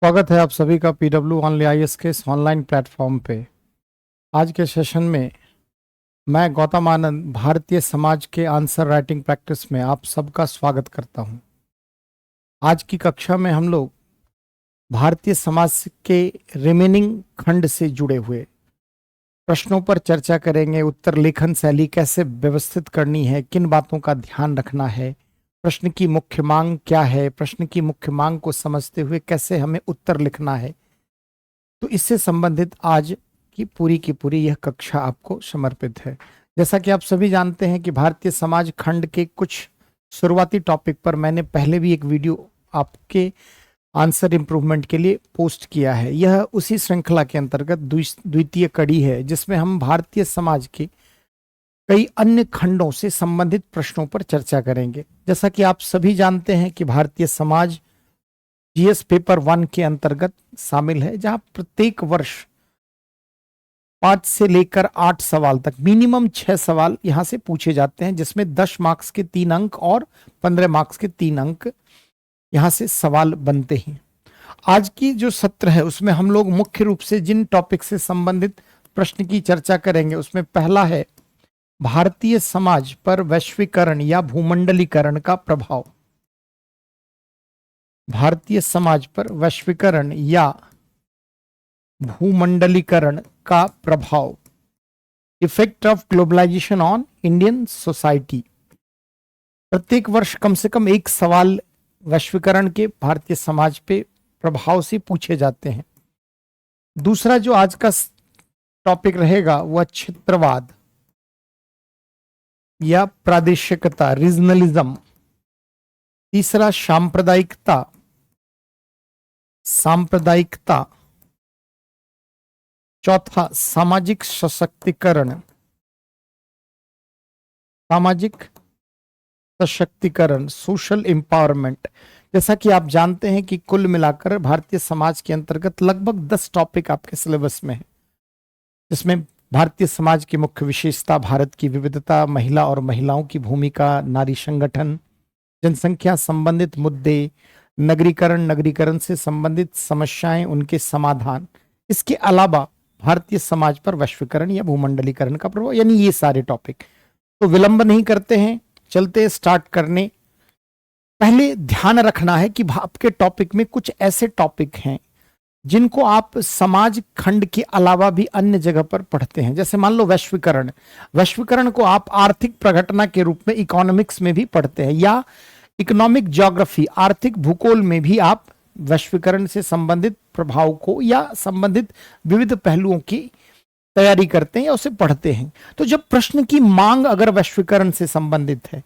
स्वागत है आप सभी का पीडब्ल्यू ऑनली आईएएस के इस ऑनलाइन प्लेटफॉर्म पे। आज के सेशन में मैं गौतम आनंद भारतीय समाज के आंसर राइटिंग प्रैक्टिस में आप सबका स्वागत करता हूं। आज की कक्षा में हम लोग भारतीय समाज के रिमेनिंग खंड से जुड़े हुए प्रश्नों पर चर्चा करेंगे। उत्तर लेखन शैली कैसे व्यवस्थित करनी है, किन बातों का ध्यान रखना है, प्रश्न की मुख्य मांग क्या है, प्रश्न की मुख्य मांग को समझते हुए कैसे हमें उत्तर लिखना है। तो इससे संबंधित आज की पूरी यह कक्षा आपको समर्पित है। जैसा कि आप सभी जानते हैं कि भारतीय समाज खंड के कुछ शुरुआती टॉपिक पर मैंने पहले भी एक वीडियो आपके आंसर इंप्रूवमेंट के लिए पोस्ट किया है। यह उसी श्रृंखला के अंतर्गत द्वितीय कड़ी है जिसमें हम भारतीय समाज के कई अन्य खंडों से संबंधित प्रश्नों पर चर्चा करेंगे। जैसा कि आप सभी जानते हैं कि भारतीय समाज जीएस पेपर 1 के अंतर्गत शामिल है, जहां प्रत्येक वर्ष 5 से लेकर 8 सवाल तक मिनिमम 6 सवाल यहां से पूछे जाते हैं, जिसमें 10 मार्क्स के 3 अंक और 15 मार्क्स के 3 अंक यहां से सवाल बनते हैं। आज की जो सत्र है उसमें हम लोग मुख्य रूप से जिन टॉपिक से संबंधित प्रश्न की चर्चा करेंगे उसमें पहला है भारतीय समाज पर वैश्वीकरण या भूमंडलीकरण का प्रभाव। भारतीय समाज पर वैश्वीकरण या भूमंडलीकरण का प्रभाव, effect of globalisation on Indian society. प्रत्येक वर्ष कम से कम एक सवाल वैश्वीकरण के भारतीय समाज पे प्रभाव से पूछे जाते हैं। दूसरा जो आज का टॉपिक रहेगा वह क्षेत्रवाद या प्रादेशिकता, रीजनलिज्म। तीसरा सांप्रदायिकता, चौथा सामाजिक सशक्तिकरण, सोशल एम्पावरमेंट। जैसा कि आप जानते हैं कि कुल मिलाकर भारतीय समाज के अंतर्गत लगभग 10 टॉपिक आपके सिलेबस में है, जिसमें भारतीय समाज की मुख्य विशेषता, भारत की विविधता, महिला और महिलाओं की भूमिका, नारी संगठन, जनसंख्या संबंधित मुद्दे, नगरीकरण से संबंधित समस्याएं, उनके समाधान। इसके अलावा भारतीय समाज पर वैश्वीकरण या भूमंडलीकरण का प्रभाव, यानी ये सारे टॉपिक। तो विलंब नहीं करते हैं, चलते स्टार्ट करने। पहले ध्यान रखना है कि आपके टॉपिक में कुछ ऐसे टॉपिक हैं जिनको आप समाज खंड के अलावा भी अन्य जगह पर पढ़ते हैं। जैसे मान लो वैश्वीकरण को आप आर्थिक प्रघटना के रूप में इकोनॉमिक्स में भी पढ़ते हैं, या इकोनॉमिक ज्योग्राफी, आर्थिक भूगोल में भी आप वैश्वीकरण से संबंधित प्रभाव को या संबंधित विविध पहलुओं की तैयारी करते हैं या उसे पढ़ते हैं। तो जब प्रश्न की मांग अगर वैश्वीकरण से संबंधित है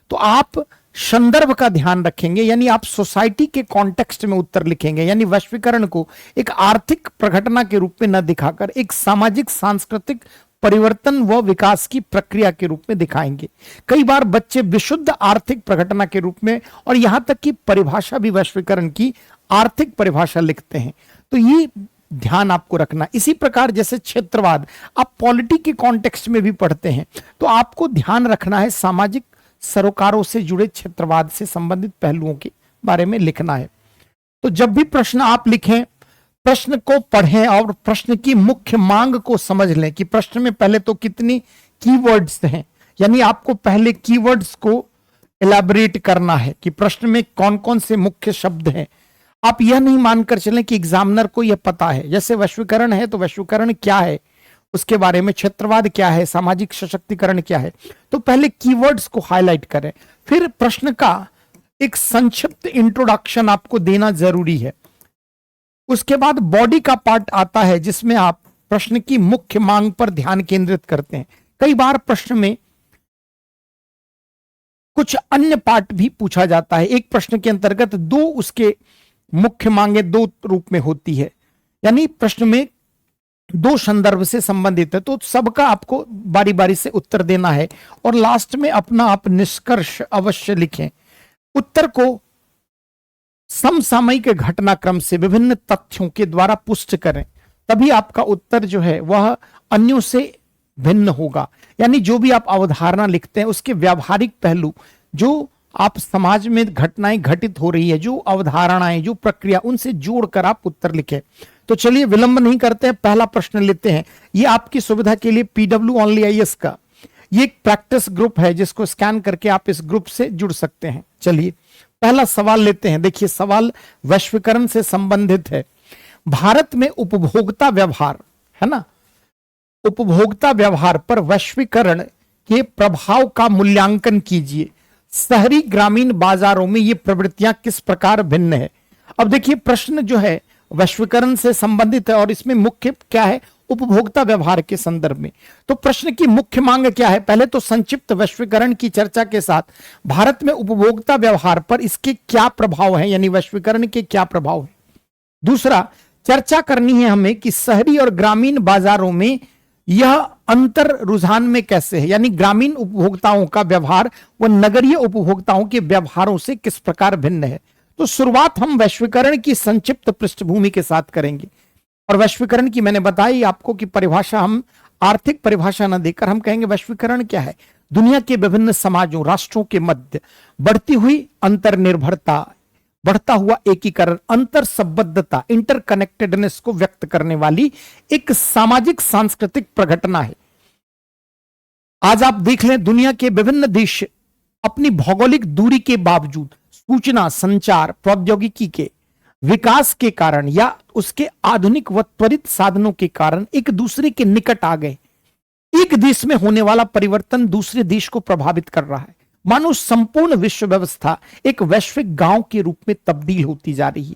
तो आप संदर्भ का ध्यान रखेंगे, यानी आप सोसाइटी के कॉन्टेक्स्ट में उत्तर लिखेंगे। यानी वैश्वीकरण को एक आर्थिक प्रघटना के रूप में न दिखाकर एक सामाजिक सांस्कृतिक परिवर्तन व विकास की प्रक्रिया के रूप में दिखाएंगे। कई बार बच्चे विशुद्ध आर्थिक प्रघटना के रूप में, और यहां तक कि परिभाषा भी वैश्वीकरण की आर्थिक परिभाषा लिखते हैं। तो ये ध्यान आपको रखना। इसी प्रकार जैसे क्षेत्रवाद आप पॉलिटी के कॉन्टेक्स्ट में भी पढ़ते हैं, तो आपको ध्यान रखना है सामाजिक सरोकारों से जुड़े क्षेत्रवाद से संबंधित पहलुओं के बारे में लिखना है। तो जब भी प्रश्न आप लिखें, प्रश्न को पढ़ें और प्रश्न की मुख्य मांग को समझ लें कि प्रश्न में पहले तो कितनी कीवर्ड्स हैं, यानी आपको पहले कीवर्ड्स को एलैबोरेट करना है कि प्रश्न में कौन कौन से मुख्य शब्द हैं। आप यह नहीं मानकर चलें कि एग्जामिनर को यह पता है। जैसे वैश्वीकरण है तो वैश्वीकरण क्या है उसके बारे में, क्षेत्रवाद क्या है, सामाजिक सशक्तिकरण क्या है, तो पहले कीवर्ड्स को हाईलाइट करें। फिर प्रश्न का एक संक्षिप्त इंट्रोडक्शन आपको देना जरूरी है। उसके बाद बॉडी का पार्ट आता है जिसमें आप प्रश्न की मुख्य मांग पर ध्यान केंद्रित करते हैं। कई बार प्रश्न में कुछ अन्य पार्ट भी पूछा जाता है। एक प्रश्न के अंतर्गत दो उसके मुख्य मांगे दो रूप में होती है, यानी प्रश्न में दो संदर्भ से संबंधित है, तो सबका आपको बारी बारी से उत्तर देना है और लास्ट में अपना आप निष्कर्ष अवश्य लिखें। उत्तर को समसामयिक घटनाक्रम से विभिन्न तथ्यों के द्वारा पुष्ट करें, तभी आपका उत्तर जो है वह अन्यों से भिन्न होगा। यानी जो भी आप अवधारणा लिखते हैं उसके व्यावहारिक पहलू जो आप समाज में घटनाएं घटित हो रही है, जो अवधारणाएं, जो प्रक्रिया, उनसे जोड़कर आप उत्तर लिखें। तो चलिए विलंब नहीं करते हैं, पहला प्रश्न लेते हैं। ये आपकी सुविधा के लिए पीडब्ल्यू ओनली आईएएस का ये एक प्रैक्टिस ग्रुप है, जिसको स्कैन करके आप इस ग्रुप से जुड़ सकते हैं। चलिए पहला सवाल लेते हैं। देखिए सवाल वैश्वीकरण से संबंधित है। भारत में उपभोक्ता व्यवहार, है ना, उपभोक्ता व्यवहार पर वैश्वीकरण के प्रभाव का मूल्यांकन कीजिए। शहरी ग्रामीण बाजारों में ये प्रवृत्तियां किस प्रकार भिन्न है। अब देखिए प्रश्न जो है वैश्वीकरण से संबंधित है और इसमें मुख्य क्या है, उपभोक्ता व्यवहार के संदर्भ में। तो प्रश्न की मुख्य मांग क्या है, पहले तो संक्षिप्त वैश्वीकरण की चर्चा के साथ भारत में उपभोक्ता व्यवहार पर इसके क्या प्रभाव है, यानी वैश्वीकरण के क्या प्रभाव है। दूसरा चर्चा करनी है हमें कि शहरी और ग्रामीण बाजारों में यह अंतर रुझान में कैसे है, यानी ग्रामीण उपभोक्ताओं का व्यवहार व नगरीय उपभोक्ताओं के व्यवहारों से किस प्रकार भिन्न है। तो शुरुआत हम वैश्वीकरण की संक्षिप्त पृष्ठभूमि के साथ करेंगे। और वैश्वीकरण की मैंने बताई आपको कि परिभाषा हम आर्थिक परिभाषा न देकर हम कहेंगे वैश्वीकरण क्या है, दुनिया के विभिन्न समाजों, राष्ट्रों के मध्य बढ़ती हुई अंतरनिर्भरता, बढ़ता हुआ एकीकरण, अंतर संबद्धता, इंटरकनेक्टेडनेस को व्यक्त करने वाली एक सामाजिक सांस्कृतिक प्रघटना है। आज आप देख लें दुनिया के विभिन्न देश अपनी भौगोलिक दूरी के बावजूद सूचना संचार प्रौद्योगिकी के विकास के कारण या उसके आधुनिक व त्वरित साधनों के कारण एक दूसरे के निकट आ गए। एक देश में होने वाला परिवर्तन दूसरे देश को प्रभावित कर रहा है, मानो संपूर्ण विश्व व्यवस्था एक वैश्विक गांव के रूप में तब्दील होती जा रही है।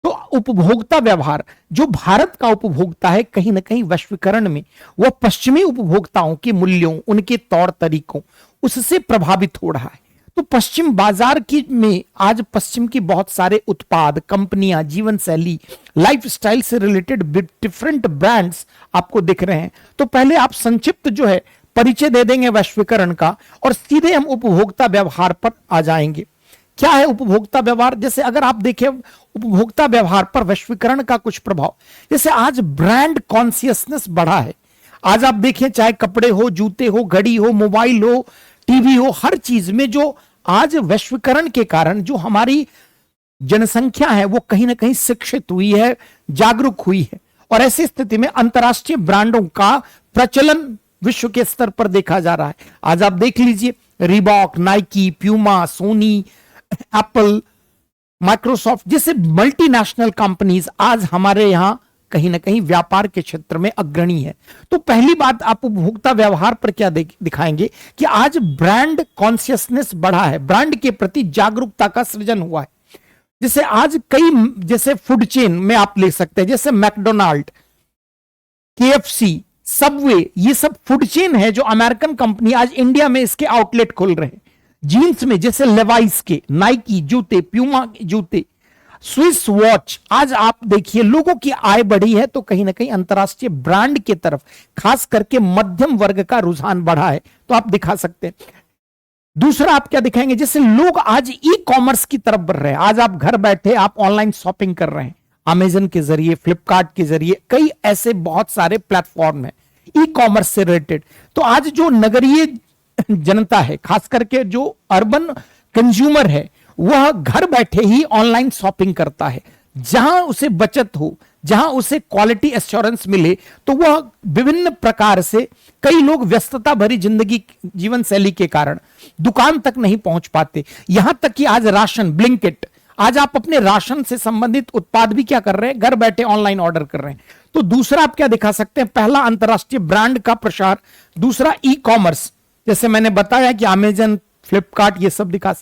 तो उपभोक्ता व्यवहार, जो भारत का उपभोक्ता है, कहीं ना कहीं वैश्वीकरण में वह पश्चिमी उपभोक्ताओं के मूल्यों, उनके तौर तरीकों, उससे प्रभावित हो रहा है। तो पश्चिम बाजार की में आज पश्चिम की बहुत सारे उत्पाद, कंपनियां, जीवन शैली, लाइफस्टाइल से रिलेटेड डिफरेंट ब्रांड्स आपको दिख रहे हैं। तो पहले आप संक्षिप्त जो है परिचय दे देंगे वैश्वीकरण का और सीधे हम उपभोक्ता व्यवहार पर आ जाएंगे। क्या है उपभोक्ता व्यवहार, जैसे अगर आप देखें उपभोक्ता व्यवहार पर वैश्वीकरण का कुछ प्रभाव, जैसे आज ब्रांड कॉन्शियसनेस बढ़ा है। आज आप देखें चाहे कपड़े हो, जूते हो, घड़ी हो, मोबाइल हो, टीवी हो, हर चीज में जो आज वैश्वीकरण के कारण जो हमारी जनसंख्या है वो कहीं ना कहीं शिक्षित हुई है, जागरूक हुई है। और ऐसी स्थिति में अंतर्राष्ट्रीय ब्रांडों का प्रचलन विश्व के स्तर पर देखा जा रहा है। आज आप देख लीजिए Reebok, Nike, Puma, Sony, Apple, Microsoft जैसे मल्टीनेशनल कंपनीज आज हमारे यहां कहीं ना कहीं व्यापार के क्षेत्र में अग्रणी है। तो पहली बात आप उपभोक्ता व्यवहार पर क्या दिखाएंगे कि आज ब्रांड कॉन्शियसनेस बढ़ा है, ब्रांड के प्रति जागरूकता का सृजन हुआ है। जैसे आज कई, जैसे फूड चेन में आप ले सकते हैं, जैसे मैकडोनाल्ड, केएफसी, सबवे, ये सब फूड चेन है जो अमेरिकन कंपनी आज इंडिया में इसके आउटलेट खोल रहे हैं। जीन्स में जैसे लेवाइस के, नाइकी जूते, प्यूमा के जूते, स्विस वॉच, आज आप देखिए लोगों की आय बढ़ी है तो कहीं ना कहीं अंतरराष्ट्रीय ब्रांड की तरफ खास करके मध्यम वर्ग का रुझान बढ़ा है, तो आप दिखा सकते हैं। दूसरा आप क्या दिखाएंगे, जैसे लोग आज ई कॉमर्स की तरफ बढ़ रहे हैं। आज आप घर बैठे आप ऑनलाइन शॉपिंग कर रहे हैं, अमेजन के जरिए, फ्लिपकार्ट के जरिए, कई ऐसे बहुत सारे प्लेटफॉर्म है ई कॉमर्स से रिलेटेड। तो आज जो नगरीय जनता है, खास करके जो अर्बन कंज्यूमर है, वह घर बैठे ही ऑनलाइन शॉपिंग करता है। जहां उसे बचत हो, जहां उसे क्वालिटी एश्योरेंस मिले, तो वह विभिन्न प्रकार से, कई लोग व्यस्तता भरी जिंदगी, जीवन शैली के कारण दुकान तक नहीं पहुंच पाते। यहां तक कि आज राशन, ब्लिंकिट, आज आप अपने राशन से संबंधित उत्पाद भी क्या कर रहे हैं, घर बैठे ऑनलाइन ऑर्डर कर रहे हैं। तो दूसरा आप क्या दिखा सकते हैं, पहला अंतरराष्ट्रीय ब्रांड का प्रसार, दूसरा ई कॉमर्स, जैसे मैंने बताया कि अमेजन, फ्लिपकार्ट, ये सब दिखा।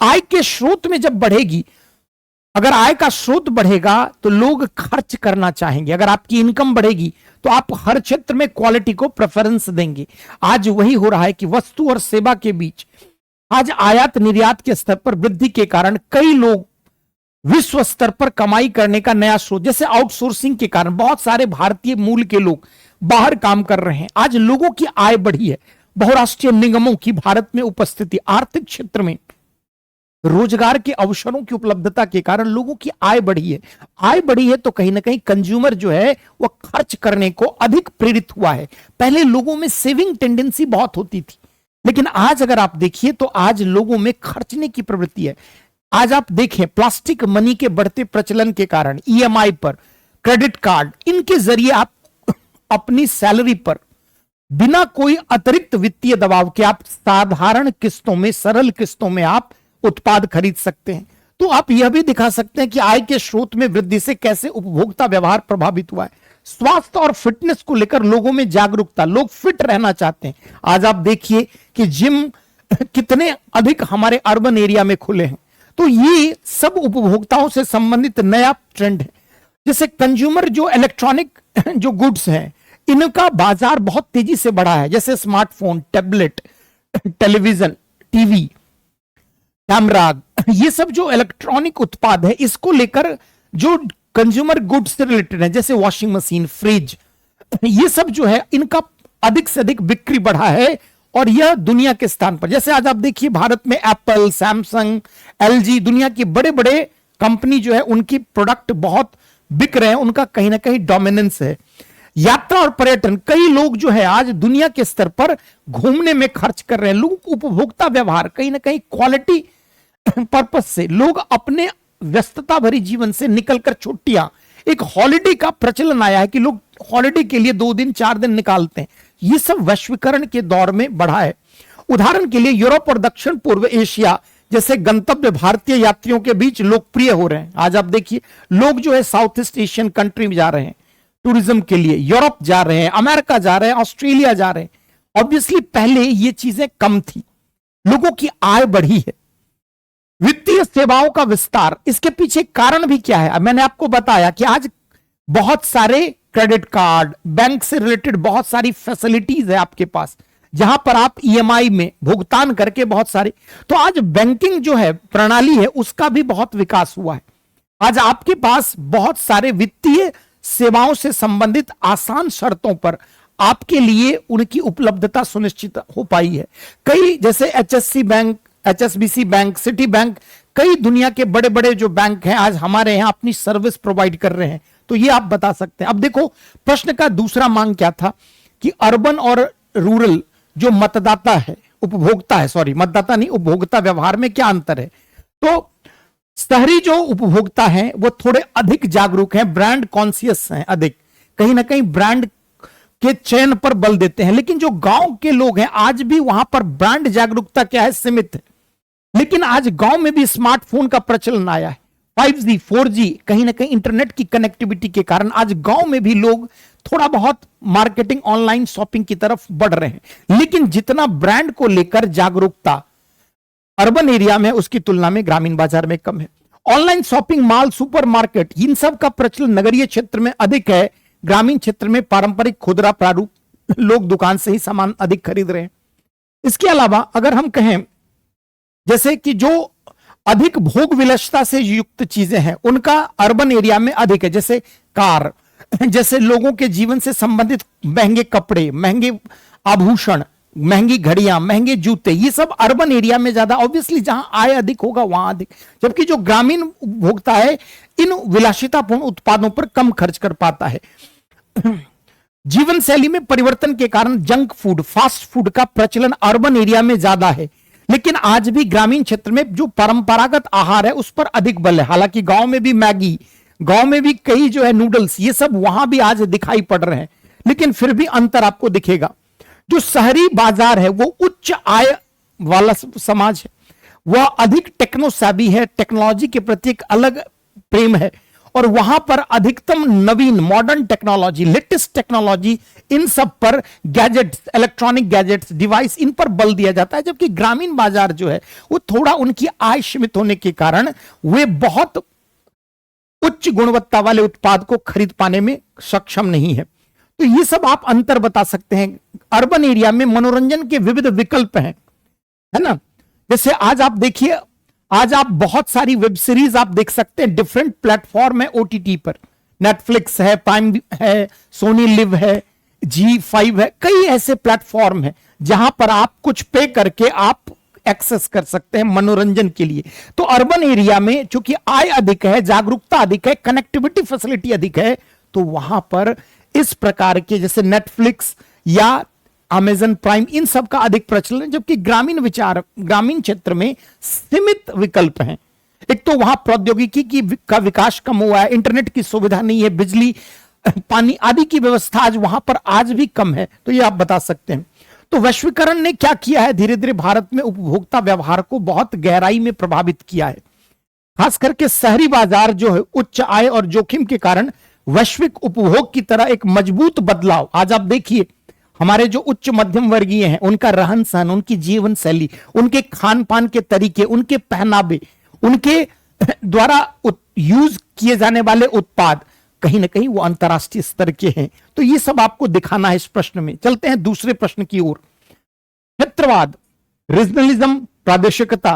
आय के स्रोत में जब बढ़ेगी, अगर आय का स्रोत बढ़ेगा तो लोग खर्च करना चाहेंगे। अगर आपकी इनकम बढ़ेगी तो आप हर क्षेत्र में क्वालिटी को प्रेफरेंस देंगे। आज वही हो रहा है कि वस्तु और सेवा के बीच आज आयात निर्यात के स्तर पर वृद्धि के कारण कई लोग विश्व स्तर पर कमाई करने का नया स्रोत, जैसे आउटसोर्सिंग के कारण बहुत सारे भारतीय मूल के लोग बाहर काम कर रहे हैं। आज लोगों की आय बढ़ी है, बहुराष्ट्रीय निगमों की भारत में उपस्थिति, आर्थिक क्षेत्र में रोजगार के अवसरों की उपलब्धता के कारण लोगों की आय बढ़ी है। आय बढ़ी है तो कहीं ना कहीं कंज्यूमर जो है वह खर्च करने को अधिक प्रेरित हुआ है। पहले लोगों में सेविंग टेंडेंसी बहुत होती थी, लेकिन आज अगर आप देखिए तो आज लोगों में खर्चने की प्रवृत्ति है। आज आप देखें प्लास्टिक मनी के बढ़ते प्रचलन के कारण ईएमआई पर, क्रेडिट कार्ड, इनके जरिए आप अपनी सैलरी पर बिना कोई अतिरिक्त वित्तीय दबाव के आप साधारण किस्तों में, सरल किस्तों में आप उत्पाद खरीद सकते हैं। तो आप यह भी दिखा सकते हैं कि आय के स्रोत में वृद्धि से कैसे उपभोक्ता व्यवहार प्रभावित हुआ है। स्वास्थ्य और फिटनेस को लेकर लोगों में जागरूकता, लोग फिट रहना चाहते हैं। आज आप देखिए कि जिम कितने अधिक हमारे अर्बन एरिया में खुले हैं। तो ये सब उपभोक्ताओं से संबंधित नया ट्रेंड है। जैसे कंज्यूमर जो इलेक्ट्रॉनिक जो गुड्स हैं, इनका बाजार बहुत तेजी से बढ़ा है। जैसे smartphone, tablet, television, TV, camera, ये सब जो इलेक्ट्रॉनिक उत्पाद है, इसको लेकर जो कंज्यूमर गुड्स से रिलेटेड है, जैसे वॉशिंग मशीन, फ्रिज, ये सब जो है इनका अधिक से अधिक बिक्री बढ़ा है। और यह दुनिया के स्थान पर, जैसे आज आप देखिए भारत में एप्पल, सैमसंग, एलजी, दुनिया की बड़े बड़े कंपनी जो है उनकी प्रोडक्ट बहुत बिक रहे हैं, उनका कहीं ना कहीं डोमिनेंस है। यात्रा और पर्यटन, कई लोग जो है आज दुनिया के स्तर पर घूमने में खर्च कर रहे हैं। लोग उपभोक्ता व्यवहार कहीं ना कहीं क्वालिटी पर्पस से, लोग अपने व्यस्तता भरी जीवन से निकलकर छुट्टियां, एक हॉलिडे का प्रचलन आया है कि लोग हॉलिडे के लिए 2 दिन 4 दिन निकालते हैं। ये सब वैश्वीकरण के दौर में बढ़ा है। उदाहरण के लिए यूरोप और दक्षिण पूर्व एशिया जैसे गंतव्य भारतीय यात्रियों के बीच लोकप्रिय हो रहे हैं। आज आप देखिए लोग जो है साउथ ईस्ट एशियन कंट्री में जा रहे हैं टूरिज्म के लिए, यूरोप जा रहे हैं, अमेरिका जा रहे हैं, ऑस्ट्रेलिया जा रहे हैं। ऑब्वियसली पहले ये चीजें कम थी, लोगों की आय बढ़ी है। वित्तीय सेवाओं का विस्तार, इसके पीछे कारण भी क्या है? मैंने आपको बताया कि आज बहुत सारे क्रेडिट कार्ड, बैंक से रिलेटेड बहुत सारी फैसिलिटीज है आपके पास, जहां पर आप ईएमआई में भुगतान करके बहुत सारी, तो आज बैंकिंग जो है प्रणाली है उसका भी बहुत विकास हुआ है। आज आपके पास बहुत सारे वित्तीय सेवाओं से संबंधित आसान शर्तों पर आपके लिए उनकी उपलब्धता सुनिश्चित हो पाई है। कई जैसे HSC bank, HSBC bank, city bank, कई दुनिया के बड़े बड़े जो बैंक हैं आज हमारे यहां अपनी सर्विस प्रोवाइड कर रहे हैं। तो ये आप बता सकते हैं। अब देखो प्रश्न का दूसरा मांग क्या था कि अर्बन और रूरल जो मतदाता है, उपभोक्ता है, सॉरी मतदाता नहीं, उपभोक्ता व्यवहार में क्या अंतर है? तो शहरी जो उपभोक्ता हैं वो थोड़े अधिक जागरूक हैं, ब्रांड कॉन्शियस हैं, अधिक कहीं ना कहीं ब्रांड के चयन पर बल देते हैं। लेकिन जो गांव के लोग हैं आज भी वहां पर ब्रांड जागरूकता क्या है, सीमित है। लेकिन आज गांव में भी स्मार्टफोन का प्रचलन आया है, 5G 4G, कहीं ना कहीं इंटरनेट की कनेक्टिविटी के कारण आज गांव में भी लोग थोड़ा बहुत मार्केटिंग, ऑनलाइन शॉपिंग की तरफ बढ़ रहे हैं। लेकिन जितना ब्रांड को लेकर जागरूकता अर्बन एरिया में उसकी तुलना में ग्रामीण बाजार में कम है। ऑनलाइन शॉपिंग, मॉल, सुपरमार्केट, इन सब का प्रचलन नगरीय क्षेत्र में अधिक है। ग्रामीण क्षेत्र में पारंपरिक खुदरा प्रारूप, लोग दुकान से ही सामान अधिक खरीद रहे हैं। इसके अलावा अगर हम कहें जैसे कि जो अधिक भोग विलासिता से युक्त चीजें हैं उनका अर्बन एरिया में अधिक है, जैसे कार, जैसे लोगों के जीवन से संबंधित महंगे कपड़े, महंगे आभूषण, महंगी घड़ियां, महंगे जूते, ये सब अर्बन एरिया में ज्यादा, ऑब्वियसली जहां आय अधिक होगा वहां अधिक। जबकि जो ग्रामीण उपभोक्ता है इन विलासितापूर्ण उत्पादों पर कम खर्च कर पाता है। जीवन शैली में परिवर्तन के कारण जंक फूड, फास्ट फूड का प्रचलन अर्बन एरिया में ज्यादा है। लेकिन आज भी ग्रामीण क्षेत्र में जो परंपरागत आहार है उस पर अधिक बल है। हालांकि गांव में भी मैगी, गांव में भी कई जो है नूडल्स, ये सब वहां भी आज दिखाई पड़ रहे हैं। लेकिन फिर भी अंतर आपको दिखेगा। जो शहरी बाजार है वो उच्च आय वाला समाज है, वह अधिक टेक्नो सैवी है, टेक्नोलॉजी के प्रति एक अलग प्रेम है और वहां पर अधिकतम नवीन मॉडर्न टेक्नोलॉजी, लेटेस्ट टेक्नोलॉजी, इन सब पर गैजेट्स, इलेक्ट्रॉनिक गैजेट्स, डिवाइस, इन पर बल दिया जाता है। जबकि ग्रामीण बाजार जो है वो थोड़ा उनकी आय सीमित होने के कारण वे बहुत उच्च गुणवत्ता वाले उत्पाद को खरीद पाने में सक्षम नहीं है। तो ये सब आप अंतर बता सकते हैं। अर्बन एरिया में मनोरंजन के विविध विकल्प हैं, है ना। जैसे आज आप देखिए, आज आप बहुत सारी वेब सीरीज आप देख सकते हैं, डिफरेंट प्लेटफॉर्म है ओटीटी पर, नेटफ्लिक्स है, प्राइम है, सोनी लिव है, G5 है, कई ऐसे प्लेटफॉर्म है जहां पर आप कुछ पे करके आप एक्सेस कर सकते हैं मनोरंजन के लिए। तो अर्बन एरिया में चूंकि आय अधिक है, जागरूकता अधिक है, कनेक्टिविटी फैसिलिटी अधिक है, तो वहां पर इस प्रकार के जैसे नेटफ्लिक्स या अमेजन प्राइम, इन सब का अधिक प्रचलन है, जबकि ग्रामीण क्षेत्र में सीमित विकल्प हैं। एक तो वहां प्रौद्योगिकी का विकास कम हुआ है, इंटरनेट की सुविधा नहीं है, बिजली पानी आदि की व्यवस्था आज वहां पर आज भी कम है, तो ये आप बता सकते हैं। तो वैश्वीकरण ने क्या किया है, धीरे धीरे भारत में उपभोक्ता व्यवहार को बहुत गहराई में प्रभावित किया है। खास करके शहरी बाजार जो है उच्च आय और जोखिम के कारण वैश्विक उपभोग की तरह एक मजबूत बदलाव। आज आप देखिए हमारे जो उच्च मध्यम वर्गीय हैं, उनका रहन सहन, उनकी जीवन शैली, उनके खान पान के तरीके, उनके पहनावे, उनके द्वारा यूज किए जाने वाले उत्पाद कहीं ना कहीं वो अंतर्राष्ट्रीय स्तर के हैं। तो ये सब आपको दिखाना है इस प्रश्न में। चलते हैं दूसरे प्रश्न की ओर। क्षेत्रवाद, रीजनलिज्म, प्रादेशिकता।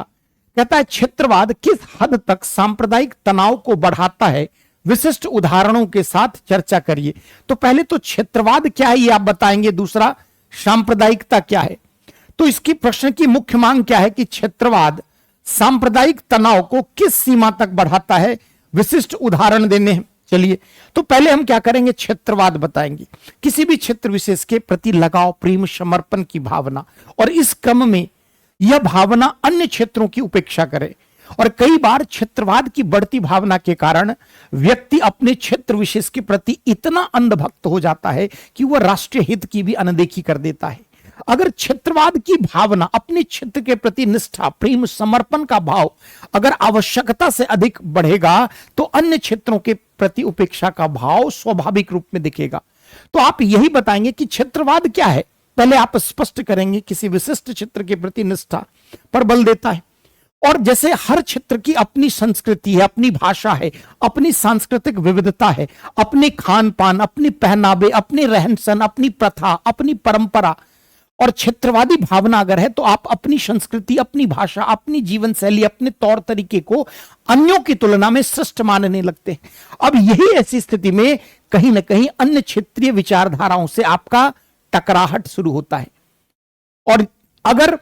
कहता है क्षेत्रवाद किस हद तक सांप्रदायिक तनाव को बढ़ाता है, विशिष्ट उदाहरणों के साथ चर्चा करिए। तो पहले तो क्षेत्रवाद क्या है ये आप बताएंगे, दूसरा सांप्रदायिकता क्या है। तो इसकी प्रश्न की मुख्य मांग क्या है कि क्षेत्रवाद सांप्रदायिक तनाव को किस सीमा तक बढ़ाता है, विशिष्ट उदाहरण देने हैं। चलिए तो पहले हम क्या करेंगे, क्षेत्रवाद बताएंगे। किसी भी क्षेत्र विशेष के प्रति लगाव, प्रेम, समर्पण की भावना, और इस क्रम में यह भावना अन्य क्षेत्रों की उपेक्षा करे। और कई बार क्षेत्रवाद की बढ़ती भावना के कारण व्यक्ति अपने क्षेत्र विशेष के प्रति इतना अंधभक्त हो जाता है कि वह राष्ट्रीय हित की भी अनदेखी कर देता है। अगर क्षेत्रवाद की भावना, अपने क्षेत्र के प्रति निष्ठा, प्रेम, समर्पण का भाव अगर आवश्यकता से अधिक बढ़ेगा तो अन्य क्षेत्रों के प्रति उपेक्षा का भाव स्वाभाविक रूप में दिखेगा। तो आप यही बताएंगे कि क्षेत्रवाद क्या है, पहले आप स्पष्ट करेंगे। किसी विशिष्ट क्षेत्र के प्रति निष्ठा पर बल देता है, और जैसे हर क्षेत्र की अपनी संस्कृति है, अपनी भाषा है, अपनी सांस्कृतिक विविधता है, अपने खान पान, अपनी पहनावे, अपने रहन सहन, अपनी प्रथा, अपनी परंपरा, और क्षेत्रवादी भावना अगर है तो आप अपनी संस्कृति, अपनी भाषा, अपनी जीवन शैली, अपने तौर तरीके को अन्यों की तुलना में श्रेष्ठ मानने लगते हैं। अब यही ऐसी स्थिति में कहीं ना कहीं अन्य क्षेत्रीय विचारधाराओं से आपका टकराहट शुरू होता है, और अगर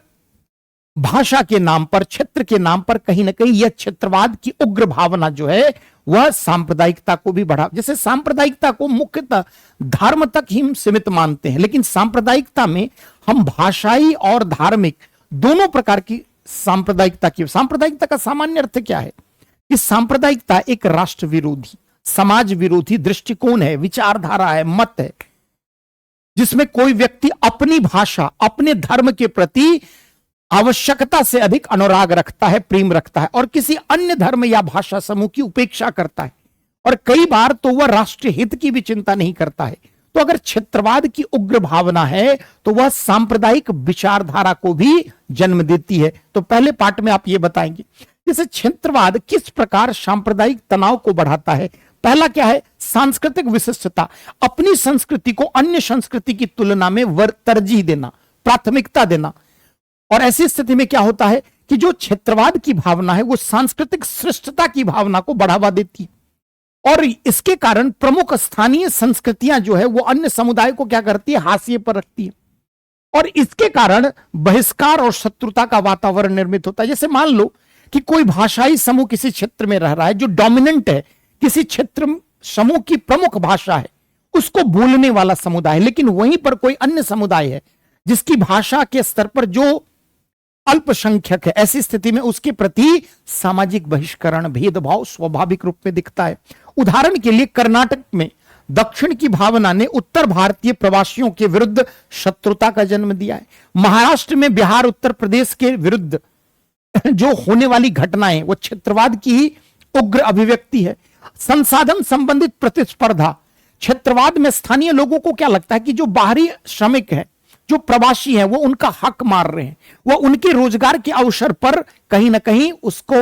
भाषा के नाम पर, क्षेत्र के नाम पर कहीं ना कहीं यह क्षेत्रवाद की उग्र भावना जो है वह सांप्रदायिकता को भी बढ़ा। जैसे सांप्रदायिकता को मुख्यतः धर्म तक ही हम सीमित मानते हैं, लेकिन सांप्रदायिकता में हम भाषाई और धार्मिक दोनों प्रकार की सांप्रदायिकता का सामान्य अर्थ क्या है कि सांप्रदायिकता एक राष्ट्र विरोधी, समाज विरोधी दृष्टिकोण है, विचारधारा है, मत है, जिसमें कोई व्यक्ति अपनी भाषा, अपने धर्म के प्रति आवश्यकता से अधिक अनुराग रखता है, प्रेम रखता है, और किसी अन्य धर्म या भाषा समूह की उपेक्षा करता है, और कई बार तो वह राष्ट्रीय हित की भी चिंता नहीं करता है। तो अगर क्षेत्रवाद की उग्र भावना है तो वह सांप्रदायिक विचारधारा को भी जन्म देती है। तो पहले पार्ट में आप ये बताएंगे जैसे क्षेत्रवाद किस प्रकार सांप्रदायिक तनाव को बढ़ाता है। पहला क्या है, सांस्कृतिक विशिष्टता, अपनी संस्कृति को अन्य संस्कृति की तुलना में तरजीह देना, प्राथमिकता देना। और ऐसी स्थिति में क्या होता है कि जो क्षेत्रवाद की भावना है वो सांस्कृतिक श्रेष्ठता की भावना को बढ़ावा देती है, और इसके कारण प्रमुख स्थानीय संस्कृतियां जो है वो अन्य समुदाय को क्या करती है, हाशिए पर रखती है, और इसके कारण बहिष्कार और शत्रुता का वातावरण निर्मित होता है। जैसे मान लो कि कोई भाषाई समूह किसी क्षेत्र में रह रहा है जो डोमिनेंट है, किसी क्षेत्र समूह की प्रमुख भाषा है, उसको बोलने वाला समुदाय, लेकिन वहीं पर कोई अन्य समुदाय है जिसकी भाषा के स्तर पर जो अल्पसंख्यक है, ऐसी स्थिति में उसके प्रति सामाजिक बहिष्करण, भेदभाव स्वाभाविक रूप में दिखता है। उदाहरण के लिए कर्नाटक में दक्षिण की भावना ने उत्तर भारतीय प्रवासियों के विरुद्ध शत्रुता का जन्म दिया है। महाराष्ट्र में बिहार, उत्तर प्रदेश के विरुद्ध जो होने वाली घटनाएं वो क्षेत्रवाद की ही उग्र अभिव्यक्ति है। संसाधन संबंधित प्रतिस्पर्धा, क्षेत्रवाद में स्थानीय लोगों को क्या लगता है कि जो बाहरी श्रमिक है, जो प्रवासी हैं, वो उनका हक मार रहे हैं, वो उनके रोजगार के अवसर पर कहीं ना कहीं उसको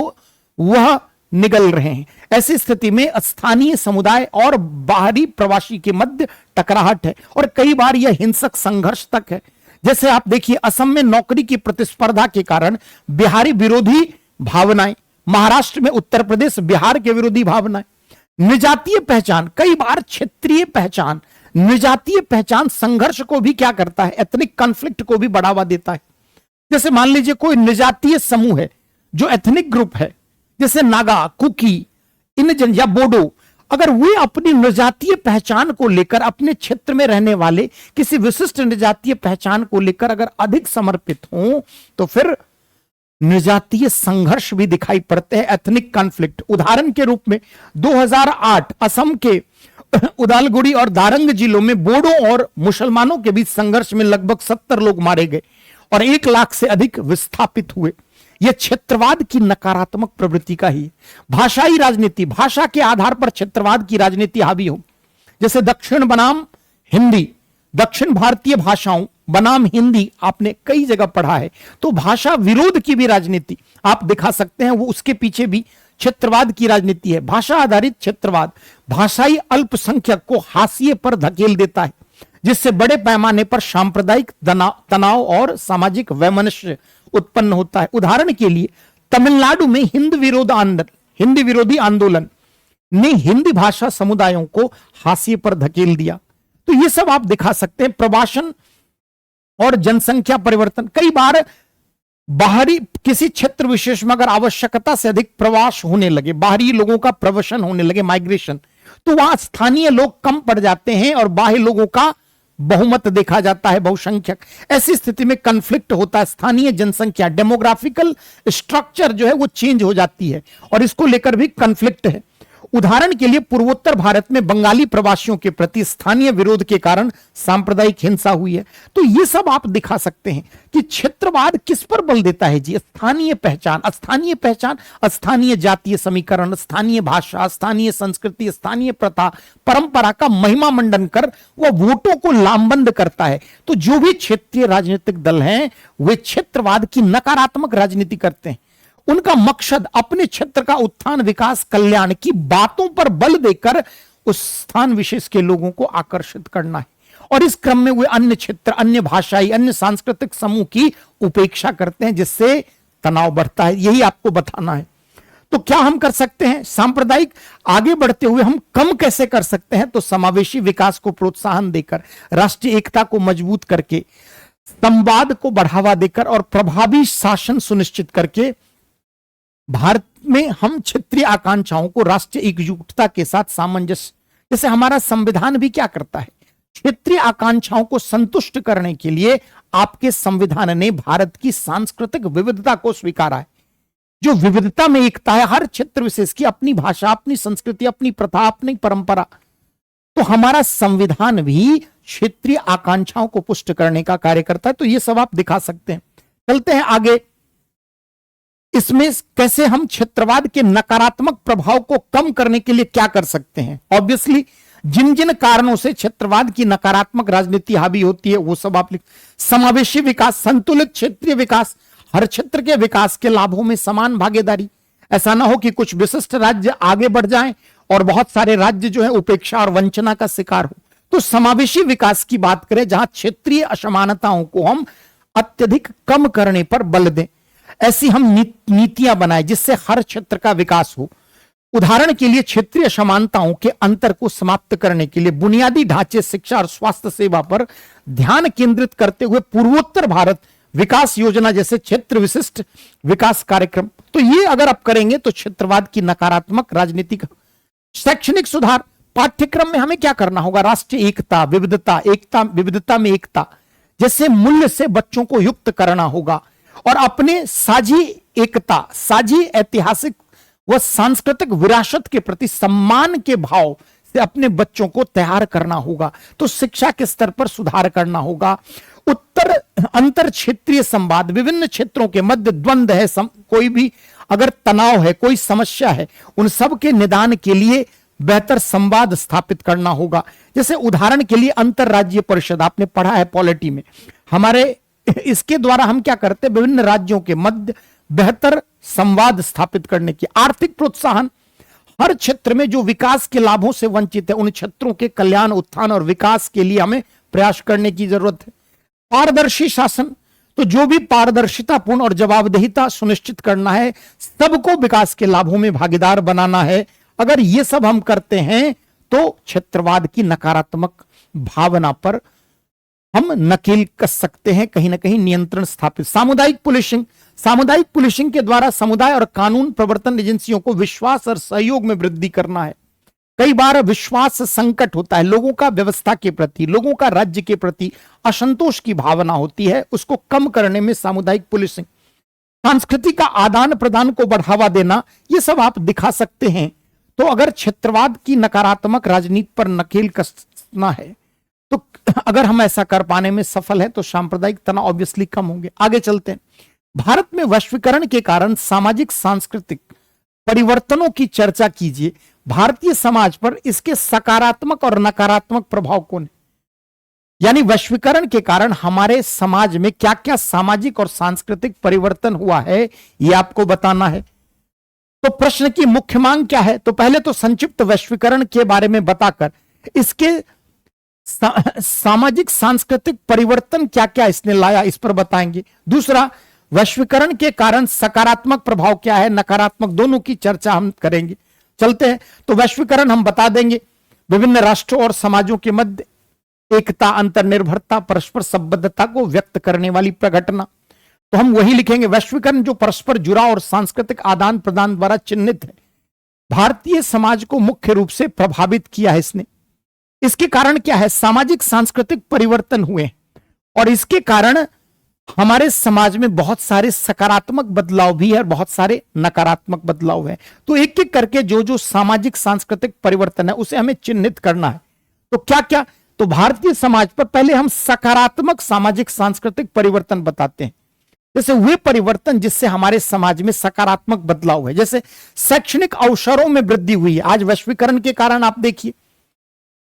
वह निगल रहे हैं। ऐसी स्थिति में स्थानीय समुदाय और बाहरी प्रवासी के मध्य टकराहट है, और कई बार यह हिंसक संघर्ष तक है। जैसे आप देखिए असम में नौकरी की प्रतिस्पर्धा के कारण बिहारी विरोधी भावनाएं, महाराष्ट्र में उत्तर प्रदेश बिहार के विरोधी भावनाएं, निजातीय पहचान, कई बार क्षेत्रीय पहचान, निजातीय पहचान संघर्ष को भी क्या करता है, एथनिक कॉन्फ्लिक्ट को भी बढ़ावा देता है। जैसे मान लीजिए कोई निजातीय समूह है जो एथनिक ग्रुप है, जैसे नागा, कुकी, इन जन या बोडो, अगर वे अपनी नृजातीय पहचान को लेकर, अपने क्षेत्र में रहने वाले किसी विशिष्ट नृजातीय पहचान को लेकर अगर अधिक समर्पित हों, तो फिर नृजातीय संघर्ष भी दिखाई पड़ते हैं, एथनिक कॉन्फ्लिक्ट। उदाहरण के रूप में 2008 असम के उदालगुड़ी और दारंग जिलों में बोडो और मुसलमानों के बीच संघर्ष में लगभग 70 लोग मारे गए और 1 लाख से अधिक विस्थापित हुए। यह क्षेत्रवाद की नकारात्मक प्रवृत्ति का ही। भाषाई राजनीति, भाषा के आधार पर क्षेत्रवाद की राजनीति हावी हो, जैसे दक्षिण बनाम हिंदी, दक्षिण भारतीय भाषाओं बनाम हिंदी आपने कई जगह पढ़ा है। तो भाषा विरोध की भी राजनीति आप दिखा सकते हैं, वो उसके पीछे भी क्षेत्रवाद की राजनीति है। भाषा आधारित क्षेत्रवाद भाषाई अल्पसंख्यक को हाशिए पर धकेल देता है, जिससे बड़े पैमाने पर सांप्रदायिक तनाव और सामाजिक वैमनस्य उत्पन्न होता है। उदाहरण के लिए तमिलनाडु में हिंदी विरोधी आंदोलन ने हिंदी भाषा समुदायों को हाशिए पर धकेल दिया। तो ये सब आप दिखा सकते हैं। प्रवासन और जनसंख्या परिवर्तन, कई बार बाहरी किसी क्षेत्र विशेष में अगर आवश्यकता से अधिक प्रवास होने लगे, बाहरी लोगों का प्रवसन होने लगे, माइग्रेशन, तो वहां स्थानीय लोग कम पड़ जाते हैं और बाह्य लोगों का बहुमत देखा जाता है, बहुसंख्यक। ऐसी स्थिति में कॉन्फ्लिक्ट होता है। स्थानीय जनसंख्या, डेमोग्राफिकल स्ट्रक्चर जो है वो चेंज हो जाती है और इसको लेकर भी कॉन्फ्लिक्ट है। उदाहरण के लिए पूर्वोत्तर भारत में बंगाली प्रवासियों के प्रति स्थानीय विरोध के कारण सांप्रदायिक हिंसा हुई है। तो ये सब आप दिखा सकते हैं कि क्षेत्रवाद किस पर बल देता है जी? स्थानीय पहचान, स्थानीय जातीय समीकरण, स्थानीय भाषा, स्थानीय संस्कृति, स्थानीय प्रथा, परंपरा का महिमा मंडन कर वह वोटों को लामबंद करता है। तो जो भी क्षेत्रीय राजनीतिक दल हैं वे क्षेत्रवाद की नकारात्मक राजनीति करते हैं। उनका मकसद अपने क्षेत्र का उत्थान, विकास, कल्याण की बातों पर बल देकर उस स्थान विशेष के लोगों को आकर्षित करना है और इस क्रम में वे अन्य क्षेत्र, अन्य भाषाई, अन्य सांस्कृतिक समूह की उपेक्षा करते हैं, जिससे तनाव बढ़ता है। यही आपको बताना है। तो क्या हम कर सकते हैं? सांप्रदायिक आगे बढ़ते हुए हम कम कैसे कर सकते हैं? तो समावेशी विकास को प्रोत्साहन देकर, राष्ट्रीय एकता को मजबूत करके, संवाद को बढ़ावा देकर और प्रभावी शासन सुनिश्चित करके भारत में हम क्षेत्रीय आकांक्षाओं को राष्ट्रीय एकजुटता के साथ सामंजस्य, जैसे हमारा संविधान भी क्या करता है, क्षेत्रीय आकांक्षाओं को संतुष्ट करने के लिए आपके संविधान ने भारत की सांस्कृतिक विविधता को स्वीकारा है। जो विविधता में एकता है, हर क्षेत्र विशेष की अपनी भाषा, अपनी संस्कृति, अपनी प्रथा, अपनी परंपरा, तो हमारा संविधान भी क्षेत्रीय आकांक्षाओं को पुष्ट करने का कार्य करता है। तो ये सब आप दिखा सकते हैं। चलते हैं आगे। इसमें कैसे हम क्षेत्रवाद के नकारात्मक प्रभाव को कम करने के लिए क्या कर सकते हैं? ऑब्वियसली जिन जिन कारणों से क्षेत्रवाद की नकारात्मक राजनीति हावी होती है वो सब आप लिख। समावेशी विकास, संतुलित क्षेत्रीय विकास, हर क्षेत्र के विकास के लाभों में समान भागीदारी। ऐसा ना हो कि कुछ विशिष्ट राज्य आगे बढ़ जाएं और बहुत सारे राज्य जो है उपेक्षा और वंचना का शिकार हो। तो समावेशी विकास की बात करें, जहां क्षेत्रीय असमानताओं को हम अत्यधिक कम करने पर बल दें, ऐसी हम नीतियां बनाएं जिससे हर क्षेत्र का विकास हो। उदाहरण के लिए क्षेत्रीय समानताओं के अंतर को समाप्त करने के लिए बुनियादी ढांचे, शिक्षा और स्वास्थ्य सेवा पर ध्यान केंद्रित करते हुए पूर्वोत्तर भारत विकास योजना जैसे क्षेत्र विशिष्ट विकास कार्यक्रम, तो ये अगर आप करेंगे तो क्षेत्रवाद की नकारात्मक राजनीति का। शैक्षणिक सुधार, पाठ्यक्रम में हमें क्या करना होगा? राष्ट्रीय एकता, विविधता में एकता जैसे मूल्य से बच्चों को युक्त करना होगा और अपने साझी एकता, साझी ऐतिहासिक व सांस्कृतिक विरासत के प्रति सम्मान के भाव से अपने बच्चों को तैयार करना होगा। तो शिक्षा के स्तर पर सुधार करना होगा। अंतर क्षेत्रीय संवाद, विभिन्न क्षेत्रों के मध्य द्वंद्व है, कोई भी अगर तनाव है, कोई समस्या है, उन सब के निदान के लिए बेहतर संवाद स्थापित करना होगा। जैसे उदाहरण के लिए अंतरराज्यीय परिषद आपने पढ़ा है पॉलिटी में, हमारे इसके द्वारा हम क्या करते हैं? विभिन्न राज्यों के मध्य बेहतर संवाद स्थापित करने की। आर्थिक प्रोत्साहन, हर क्षेत्र में जो विकास के लाभों से वंचित है उन क्षेत्रों के कल्याण, उत्थान और विकास के लिए हमें प्रयास करने की जरूरत है। पारदर्शी शासन, तो जो भी पारदर्शितापूर्ण और जवाबदेहिता सुनिश्चित करना है, सबको विकास के लाभों में भागीदार बनाना है। अगर ये सब हम करते हैं तो क्षेत्रवाद की नकारात्मक भावना पर हम नकेल कस सकते हैं, कहीं ना कहीं नियंत्रण स्थापित। सामुदायिक पुलिसिंग के द्वारा समुदाय और कानून प्रवर्तन एजेंसियों को विश्वास और सहयोग में वृद्धि करना है। कई बार विश्वास संकट होता है, लोगों का व्यवस्था के प्रति, लोगों का राज्य के प्रति असंतोष की भावना होती है, उसको कम करने में सामुदायिक पुलिसिंग, संस्कृति का आदान प्रदान को बढ़ावा देना, ये सब आप दिखा सकते हैं। तो अगर क्षेत्रवाद की नकारात्मक राजनीति पर नकेल कसना है, तो अगर हम ऐसा कर पाने में सफल है तो सांप्रदायिक तनाव ऑब्वियसली कम होंगे। आगे चलते हैं। भारत में वैश्वीकरण के कारण सामाजिक सांस्कृतिक परिवर्तनों की चर्चा कीजिए। भारतीय समाज पर इसके सकारात्मक और नकारात्मक प्रभाव कौन है? यानी वैश्वीकरण के कारण हमारे समाज में क्या क्या सामाजिक और सांस्कृतिक परिवर्तन हुआ है, यह आपको बताना है। तो प्रश्न की मुख्य मांग क्या है? तो पहले तो संक्षिप्त वैश्वीकरण के बारे में बताकर इसके सामाजिक सांस्कृतिक परिवर्तन क्या क्या इसने लाया, इस पर बताएंगे। दूसरा, वैश्वीकरण के कारण सकारात्मक प्रभाव क्या है, नकारात्मक, दोनों की चर्चा हम करेंगे। चलते हैं। तो वैश्वीकरण हम बता देंगे, विभिन्न राष्ट्रों और समाजों के मध्य एकता, अंतर्निर्भरता, परस्पर संबद्धता को व्यक्त करने वाली प्रघटना। तो हम वही लिखेंगे, वैश्वीकरण जो परस्पर जुड़ाव और सांस्कृतिक आदान प्रदान द्वारा चिन्हित है, भारतीय समाज को मुख्य रूप से प्रभावित किया है इसने। इसके कारण क्या है? सामाजिक सांस्कृतिक परिवर्तन हुए और इसके कारण हमारे समाज में बहुत सारे सकारात्मक बदलाव भी है और बहुत सारे नकारात्मक बदलाव है। तो एक एक करके जो जो सामाजिक सांस्कृतिक परिवर्तन है उसे हमें चिन्हित करना है। तो क्या क्या? तो भारतीय समाज पर पहले हम सकारात्मक सामाजिक सांस्कृतिक परिवर्तन बताते हैं। जैसे वे परिवर्तन जिससे हमारे समाज में सकारात्मक बदलाव है, जैसे शैक्षणिक अवसरों में वृद्धि हुई है। आज वैश्वीकरण के कारण आप देखिए,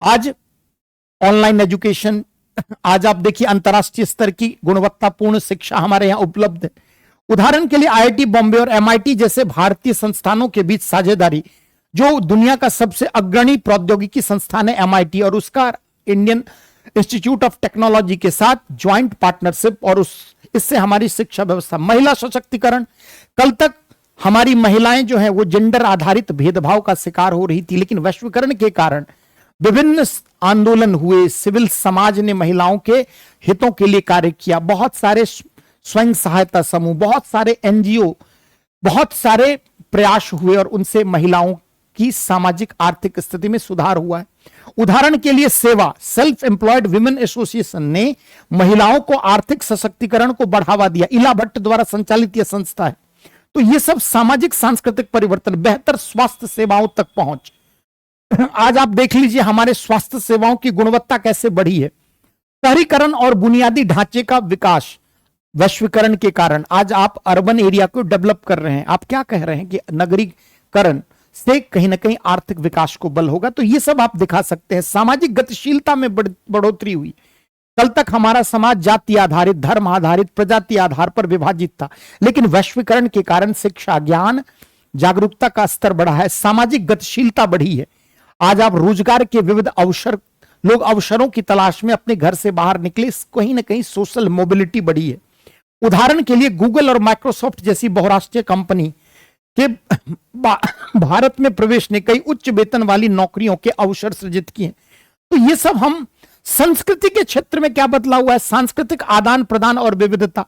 आज ऑनलाइन एजुकेशन, आज आप देखिए अंतरराष्ट्रीय स्तर की गुणवत्तापूर्ण शिक्षा हमारे यहां उपलब्ध है। उदाहरण के लिए आईआईटी बॉम्बे और एमआईटी जैसे भारतीय संस्थानों के बीच साझेदारी, जो दुनिया का सबसे अग्रणी प्रौद्योगिकी संस्थान है एमआईटी और उसका इंडियन इंस्टीट्यूट ऑफ टेक्नोलॉजी के साथ ज्वाइंट पार्टनरशिप, और इससे हमारी शिक्षा व्यवस्था, महिला सशक्तिकरण। कल तक हमारी महिलाएं जो है वो जेंडर आधारित भेदभाव का शिकार हो रही थी, लेकिन वैश्वीकरण के कारण विभिन्न आंदोलन हुए, सिविल समाज ने महिलाओं के हितों के लिए कार्य किया, बहुत सारे स्वयं सहायता समूह, बहुत एनजीओ, बहुत सारे प्रयास हुए और उनसे महिलाओं की सामाजिक आर्थिक स्थिति में सुधार हुआ है। उदाहरण के लिए सेवा, सेल्फ एम्प्लॉयड विमेन एसोसिएशन ने महिलाओं को आर्थिक सशक्तिकरण को बढ़ावा दिया, इला भट्ट द्वारा संचालित यह संस्था है। तो ये सब सामाजिक सांस्कृतिक परिवर्तन। बेहतर स्वास्थ्य सेवाओं तक पहुंच, आज आप देख लीजिए हमारे स्वास्थ्य सेवाओं की गुणवत्ता कैसे बढ़ी है। शहरीकरण और बुनियादी ढांचे का विकास, वैश्वीकरण के कारण आज आप अर्बन एरिया को डेवलप कर रहे हैं। आप क्या कह रहे हैं कि नगरीकरण से कहीं ना कहीं आर्थिक विकास को बल होगा, तो ये सब आप दिखा सकते हैं। सामाजिक गतिशीलता में बढ़ोतरी हुई। कल तक हमारा समाज जाति आधारित, धर्म आधारित, प्रजाति आधार पर विभाजित था, लेकिन वैश्वीकरण के कारण शिक्षा, ज्ञान, जागरूकता का स्तर बढ़ा है, सामाजिक गतिशीलता बढ़ी है। आज आप रोजगार के विविध अवसर, लोग अवसरों की तलाश में अपने घर से बाहर निकले, कहीं ना कहीं सोशल मोबिलिटी बढ़ी है। उदाहरण के लिए गूगल और माइक्रोसॉफ्ट जैसी बहुराष्ट्रीय कंपनी के भारत में प्रवेश ने कई उच्च वेतन वाली नौकरियों के अवसर सृजित किए। तो ये सब हम संस्कृति के क्षेत्र में क्या बदला हुआ है? सांस्कृतिक आदान प्रदान और विविधता।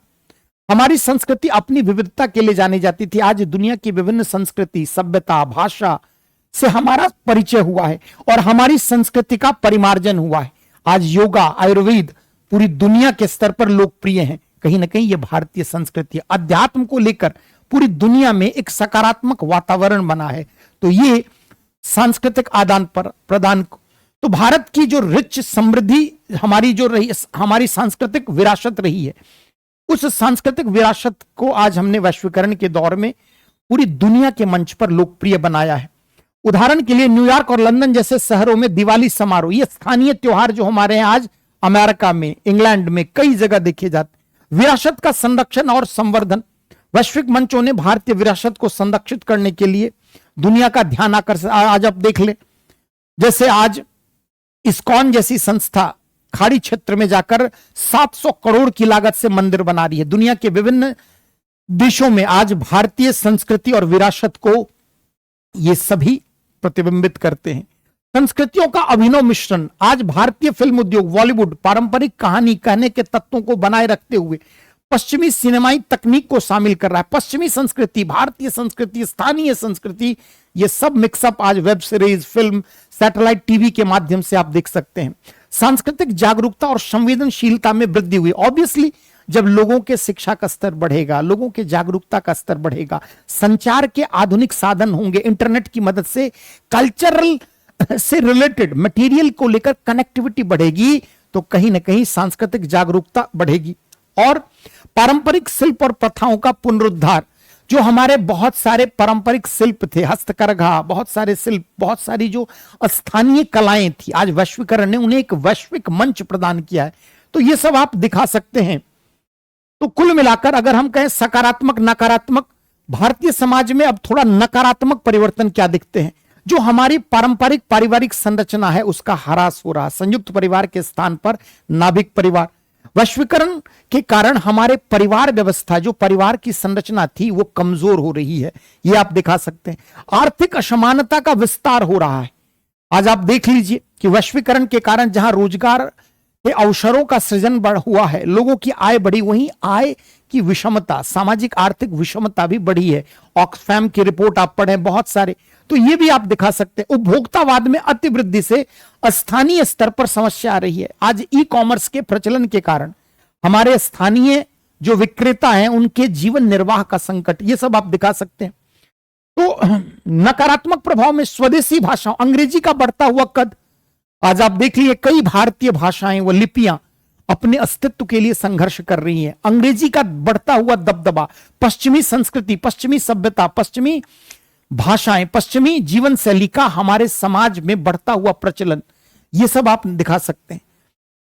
हमारी संस्कृति अपनी विविधता के लिए जानी जाती थी। आज दुनिया की विभिन्न संस्कृति, सभ्यता, भाषा से हमारा परिचय हुआ है और हमारी संस्कृति का परिमार्जन हुआ है। आज योगा, आयुर्वेद पूरी दुनिया के स्तर पर लोकप्रिय हैं। कहीं ना कहीं ये भारतीय संस्कृति, अध्यात्म को लेकर पूरी दुनिया में एक सकारात्मक वातावरण बना है। तो ये सांस्कृतिक आदान प्रदान, तो भारत की जो रिच समृद्धि हमारी जो रही, हमारी सांस्कृतिक विरासत रही है, उस सांस्कृतिक विरासत को आज हमने वैश्वीकरण के दौर में पूरी दुनिया के मंच पर लोकप्रिय बनाया है। उदाहरण के लिए न्यूयॉर्क और लंदन जैसे शहरों में दिवाली समारोह, ये स्थानीय त्योहार जो हमारे यहाँ आज अमेरिका में, इंग्लैंड में कई जगह देखे जाते। विरासत का संरक्षण और संवर्धन, वैश्विक मंचों ने भारतीय विरासत को संरक्षित करने के लिए दुनिया का ध्यान आकर्षित। आज आप देख ले, जैसे आज इस्कॉन जैसी संस्था खाड़ी क्षेत्र में जाकर 700 करोड़ की लागत से मंदिर बना रही है। दुनिया के विभिन्न देशों में आज भारतीय संस्कृति और विरासत को ये सभी प्रतिबिंबित करते हैं। संस्कृतियों का अभिनव मिश्रण, आज भारतीय फिल्म उद्योग, बॉलीवुड पारंपरिक कहानी कहने के तत्वों को बनाए रखते हुए पश्चिमी सिनेमाई तकनीक को शामिल कर रहा है। पश्चिमी संस्कृति, भारतीय संस्कृति, स्थानीय संस्कृति, ये सब मिक्सअप आज web series, film, satellite TV के माध्यम से आप देख सकते हैं। सांस्कृतिक जागरूकता और संवेदनशीलता में वृद्धि हुई। ऑब्वियसली जब लोगों के शिक्षा का स्तर बढ़ेगा, लोगों के जागरूकता का स्तर बढ़ेगा, संचार के आधुनिक साधन होंगे, इंटरनेट की मदद से कल्चरल से रिलेटेड मटेरियल को लेकर कनेक्टिविटी बढ़ेगी, तो कहीं ना कहीं सांस्कृतिक जागरूकता बढ़ेगी। और पारंपरिक शिल्प और प्रथाओं का पुनरुद्धार, जो हमारे बहुत सारे पारंपरिक शिल्प थे, हस्तकरघा, बहुत सारे शिल्प, बहुत सारी जो स्थानीय कलाएं थी, आज वैश्वीकरण ने उन्हें एक वैश्विक मंच प्रदान किया है, तो ये सब आप दिखा सकते हैं। तो कुल मिलाकर अगर हम कहें सकारात्मक नकारात्मक, भारतीय समाज में अब थोड़ा नकारात्मक परिवर्तन क्या दिखते हैं। जो हमारी पारंपरिक पारिवारिक संरचना है उसका ह्रास हो रहा, संयुक्त परिवार के स्थान पर नाभिक परिवार। वैश्वीकरण के कारण हमारे परिवार व्यवस्था, जो परिवार की संरचना थी, वो कमजोर हो रही है, ये आप दिखा सकते हैं। आर्थिक असमानता का विस्तार हो रहा है। आज आप देख लीजिए कि वैश्वीकरण के कारण जहां रोजगार के अवसरों का सृजन हुआ है, लोगों की आय बढ़ी, वहीं आय की विषमता, सामाजिक आर्थिक विषमता भी बढ़ी है। ऑक्सफैम की रिपोर्ट आप पढ़ें, बहुत सारे, तो ये भी आप दिखा सकते हैं। उपभोक्तावाद में अतिवृद्धि से स्थानीय स्तर पर समस्या आ रही है। आज ई कॉमर्स के प्रचलन के कारण हमारे स्थानीय जो विक्रेता हैं उनके जीवन निर्वाह का संकट, ये सब आप दिखा सकते हैं। तो नकारात्मक प्रभाव में स्वदेशी भाषाओं, अंग्रेजी का बढ़ता हुआ कद, आज आप देख लीजिए कई भारतीय भाषाएं व लिपियां अपने अस्तित्व के लिए संघर्ष कर रही हैं। अंग्रेजी का बढ़ता हुआ दबदबा, पश्चिमी संस्कृति, पश्चिमी सभ्यता, पश्चिमी भाषाएं, पश्चिमी जीवन शैली का हमारे समाज में बढ़ता हुआ प्रचलन, ये सब आप दिखा सकते हैं।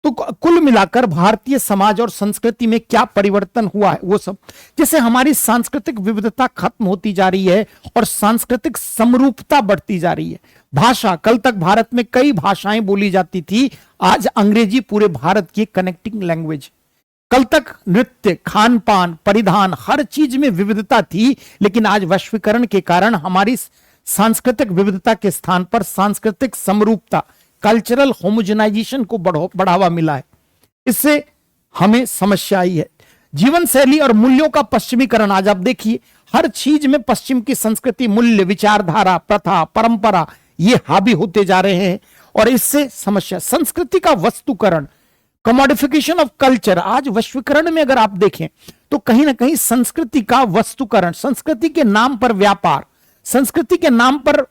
तो कुल मिलाकर भारतीय समाज और संस्कृति में क्या परिवर्तन हुआ है वो सब, जैसे हमारी सांस्कृतिक विविधता खत्म होती जा रही है और सांस्कृतिक समरूपता बढ़ती जा रही है। भाषा, कल तक भारत में कई भाषाएं बोली जाती थी, आज अंग्रेजी पूरे भारत की कनेक्टिंग लैंग्वेज। कल तक नृत्य, खान पान, परिधान, हर चीज में विविधता थी, लेकिन आज वैश्वीकरण के कारण हमारी सांस्कृतिक विविधता के स्थान पर सांस्कृतिक समरूपता, कल्चरल होमोजेनाइजेशन को बढ़ावा मिला है। इससे हमें समस्या आई है। जीवन शैली और मूल्यों का पश्चिमीकरण, आज आप देखिए हर चीज में पश्चिम की संस्कृति, मूल्य, विचारधारा, प्रथा, परंपरा, ये हावी होते जा रहे हैं और इससे समस्या। संस्कृति का वस्तुकरण, कमोडिफिकेशन ऑफ कल्चर, आज वैश्वीकरण में अगर आप देखें तो कहीं ना कहीं संस्कृति का वस्तुकरण, संस्कृति के नाम पर व्यापार, संस्कृति के नाम पर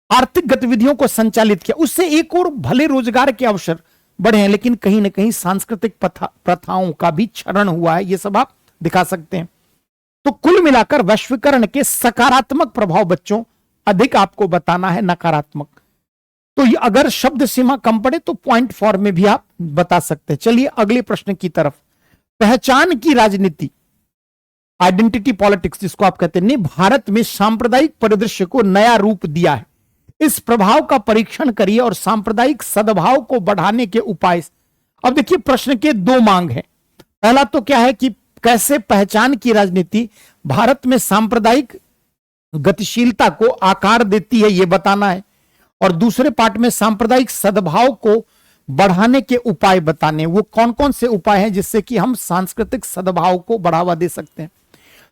आर्थिक गतिविधियों को संचालित किया, उससे एक और भले रोजगार के अवसर बढ़े हैं, लेकिन कहीं ना कहीं सांस्कृतिक प्रथाओं का भी क्षरण हुआ है। ये सब आप दिखा सकते हैं। तो कुल मिलाकर वैश्वीकरण के सकारात्मक प्रभाव बच्चों अधिक आपको बताना है, नकारात्मक तो अगर शब्द सीमा कम पड़े तो पॉइंट फॉर्म में भी आप बता सकते हैं। चलिए अगले प्रश्न की तरफ। पहचान की राजनीति, आइडेंटिटी पॉलिटिक्स जिसको आप कहते हैं, ने भारत में सांप्रदायिक परिदृश्य को नया रूप दिया है। इस प्रभाव का परीक्षण करिए और सांप्रदायिक सद्भाव को बढ़ाने के उपाय। अब देखिए प्रश्न के दो मांग हैं। पहला तो क्या है कि कैसे पहचान की राजनीति भारत में सांप्रदायिक गतिशीलता को आकार देती है, यह बताना है, और दूसरे पार्ट में सांप्रदायिक सद्भाव को बढ़ाने के उपाय बताने। वो कौन कौन से उपाय हैं जिससे कि हम सांस्कृतिक सद्भाव को बढ़ावा दे सकते हैं।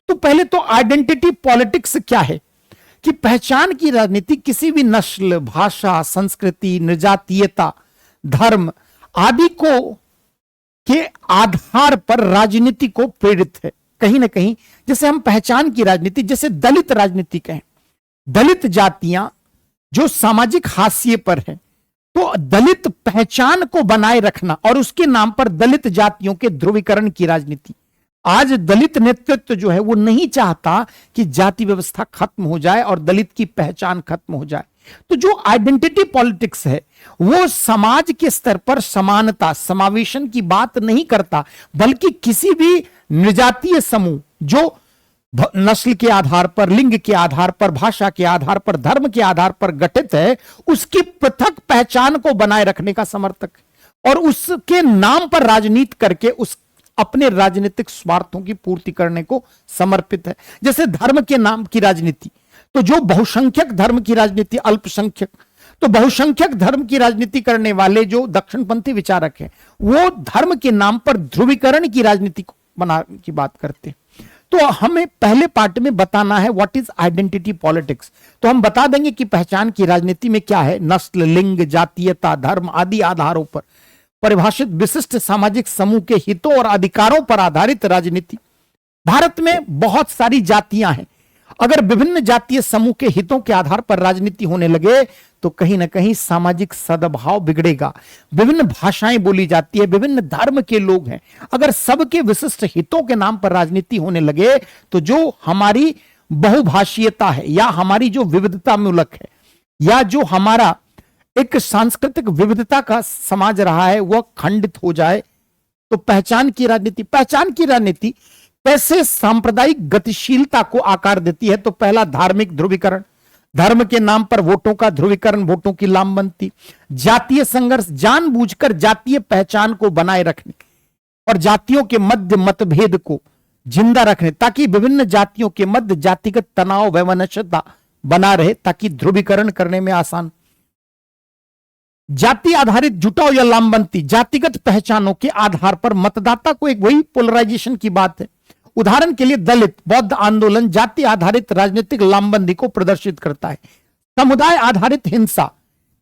तो पहले तो आइडेंटिटी पॉलिटिक्स क्या है कि पहचान की राजनीति किसी भी नस्ल, भाषा, संस्कृति, निर्जातीयता, धर्म आदि को के आधार पर राजनीति को प्रेरित है। कहीं ना कहीं जैसे हम पहचान की राजनीति, जैसे दलित राजनीति कहें, दलित जातियां जो सामाजिक हाशिए पर है, तो दलित पहचान को बनाए रखना और उसके नाम पर दलित जातियों के ध्रुवीकरण की राजनीति। आज दलित नेतृत्व जो है वो नहीं चाहता कि जाति व्यवस्था खत्म हो जाए और दलित की पहचान खत्म हो जाए। तो जो आइडेंटिटी पॉलिटिक्स है वो समाज के स्तर पर समानता, समावेशन की बात नहीं करता, बल्कि किसी भी निर्जातीय समूह जो नस्ल के आधार पर, लिंग के आधार पर, भाषा के आधार पर, धर्म के आधार पर गठित है, उसकी पृथक पहचान को बनाए रखने का समर्थक और उसके नाम पर राजनीति करके उस अपने राजनीतिक स्वार्थों की पूर्ति करने को समर्पित है। जैसे धर्म के नाम की राजनीति, तो जो बहुसंख्यक धर्म की राजनीति, अल्पसंख्यक, तो बहुसंख्यक धर्म की राजनीति करने वाले जो दक्षिणपंथी विचारक हैं वो धर्म के नाम पर ध्रुवीकरण की राजनीति बना की बात करते हैं। तो हमें पहले पार्ट में बताना है व्हाट इज आइडेंटिटी पॉलिटिक्स। तो हम बता देंगे कि पहचान की राजनीति में क्या है। नस्ल, लिंग, जातीयता, धर्म आदि आधारों पर परिभाषित विशिष्ट सामाजिक समूह के हितों और अधिकारों पर आधारित राजनीति। भारत में बहुत सारी जातियां हैं। अगर विभिन्न जातीय समूह के हितों के आधार पर राजनीति होने लगे तो कहीं ना कहीं सामाजिक सद्भाव बिगड़ेगा। विभिन्न भाषाएं बोली जाती है, विभिन्न धर्म के लोग हैं। अगर सबके विशिष्ट हितों के नाम पर राजनीति होने लगे तो जो हमारी बहुभाषीयता है या हमारी जो विविधता मूलक है या जो हमारा एक सांस्कृतिक विविधता का समाज रहा है वह खंडित हो जाए। तो पहचान की राजनीति कैसे सांप्रदायिक गतिशीलता को आकार देती है। तो पहला, धार्मिक ध्रुवीकरण, धर्म के नाम पर वोटों का ध्रुवीकरण, वोटों की लामबंदी। जातीय संघर्ष, जानबूझकर जातीय पहचान को बनाए रखने और जातियों के मध्य मतभेद को जिंदा रखने ताकि विभिन्न जातियों के मध्य जातिगत तनाव वैमनस्यता बना रहे ताकि ध्रुवीकरण करने में आसान। जाति आधारित जुटाव या लामबंदी, जातिगत पहचानों के आधार पर मतदाता को, एक वही पोलराइजेशन की बात है। उदाहरण के लिए दलित बौद्ध आंदोलन जाति आधारित राजनीतिक लामबंदी को प्रदर्शित करता है। समुदाय आधारित हिंसा,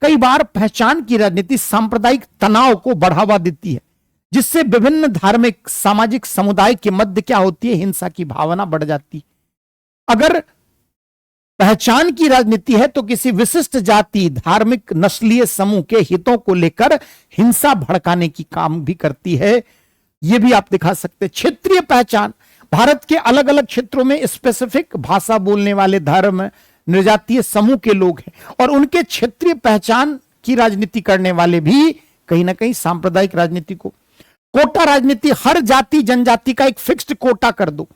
कई बार पहचान की राजनीति सांप्रदायिक तनाव को बढ़ावा देती है जिससे विभिन्न धार्मिक सामाजिक समुदाय के मध्य क्या होती है, हिंसा की भावना बढ़ जाती है। अगर पहचान की राजनीति है तो किसी विशिष्ट जाति, धार्मिक, नस्लीय समूह के हितों को लेकर हिंसा भड़काने की काम भी करती है। यह भी आप दिखा सकते हैं। क्षेत्रीय पहचान, भारत के अलग अलग क्षेत्रों में स्पेसिफिक भाषा बोलने वाले धर्म, निर्जातीय समूह के लोग हैं और उनके क्षेत्रीय पहचान की राजनीति करने वाले भी कहीं ना कहीं सांप्रदायिक राजनीति को। कोटा राजनीति, हर जाति जनजाति का एक फिक्स्ड कोटा कर दो,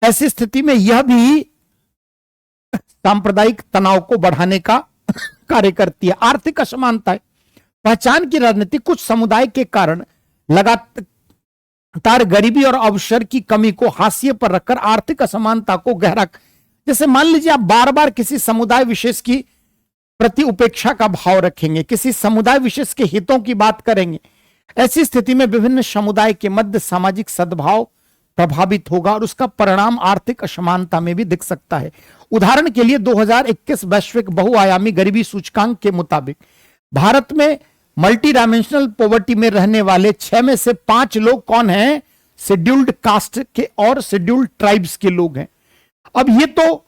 ऐसी स्थिति में यह भी सांप्रदायिक तनाव को बढ़ाने का कार्य करती है। आर्थिक असमानता, पहचान की राजनीति कुछ समुदाय के कारण लगातार गरीबी और अवसर की कमी को हाशिए पर रखकर आर्थिक असमानता को गहरा, जैसे मान लीजिए आप बार बार किसी समुदाय विशेष की प्रति उपेक्षा का भाव रखेंगे, किसी समुदाय विशेष के हितों की बात करेंगे, ऐसी स्थिति में विभिन्न समुदाय के मध्य सामाजिक सद्भाव प्रभावित होगा और उसका परिणाम आर्थिक असमानता में भी दिख सकता है। उदाहरण के लिए 2021 वैश्विक बहुआयामी गरीबी सूचकांक के मुताबिक भारत में मल्टी डायमेंशनल पॉवर्टी में रहने वाले 6 में से 5 लोग कौन हैं, शेड्यूल्ड कास्ट के और शेड्यूल्ड ट्राइब्स के लोग हैं। अब ये तो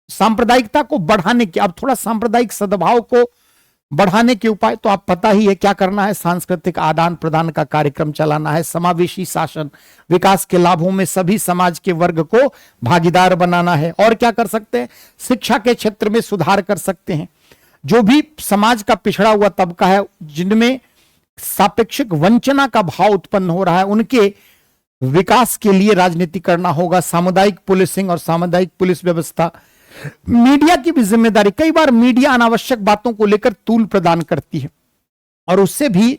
सांप्रदायिकता को बढ़ाने के, अब थोड़ा सांप्रदायिक सद्भाव को बढ़ाने के उपाय तो आप पता ही है क्या करना है। सांस्कृतिक आदान प्रदान का कार्यक्रम चलाना है, समावेशी शासन, विकास के लाभों में सभी समाज के वर्ग को भागीदार बनाना है। और क्या कर सकते हैं, शिक्षा के क्षेत्र में सुधार कर सकते हैं। जो भी समाज का पिछड़ा हुआ तबका है जिनमें सापेक्षिक वंचना का भाव उत्पन्न हो रहा है उनके विकास के लिए राजनीति करना होगा। सामुदायिक पुलिसिंग और सामुदायिक पुलिस व्यवस्था। मीडिया की भी जिम्मेदारी, कई बार मीडिया अनावश्यक बातों को लेकर तूल प्रदान करती है और उससे भी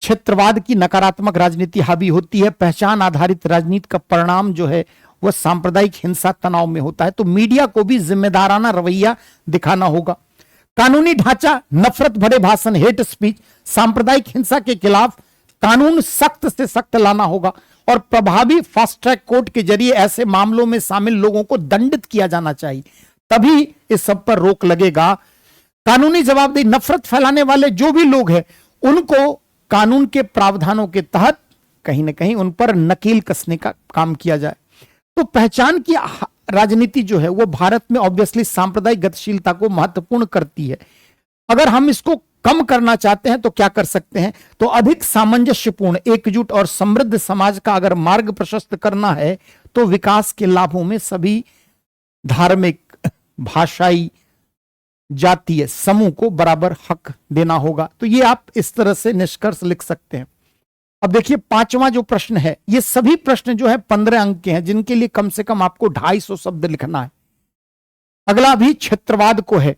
क्षेत्रवाद की नकारात्मक राजनीति हावी होती है। पहचान आधारित राजनीति का परिणाम जो है वह सांप्रदायिक हिंसा तनाव में होता है। तो मीडिया को भी जिम्मेदाराना रवैया दिखाना होगा। कानूनी ढांचा, नफरत भरे भाषण, हेट स्पीच, सांप्रदायिक हिंसा के खिलाफ कानून सख्त से सख्त लाना होगा और प्रभावी फास्ट ट्रैक कोर्ट के जरिए ऐसे मामलों में शामिल लोगों को दंडित किया जाना चाहिए, तभी इस सब पर रोक लगेगा। कानूनी जवाबदेही, नफरत फैलाने वाले जो भी लोग हैं उनको कानून के प्रावधानों के तहत कहीं ना कहीं उन पर नकेल कसने का काम किया जाए। तो पहचान की राजनीति जो है वो भारत में ऑब्वियसली सांप्रदायिक गतिशीलता को महत्वपूर्ण करती है। अगर हम इसको कम करना चाहते हैं तो क्या कर सकते हैं, तो अधिक सामंजस्यपूर्ण, एकजुट और समृद्ध समाज का अगर मार्ग प्रशस्त करना है तो विकास के लाभों में सभी धार्मिक, भाषाई, जातीय समूह को बराबर हक देना होगा। तो ये आप इस तरह से निष्कर्ष लिख सकते हैं। अब देखिए 5वां जो प्रश्न है, ये सभी प्रश्न जो है 15 अंक के हैं जिनके लिए कम से कम आपको 250 शब्द लिखना है। अगला भी क्षेत्रवाद को है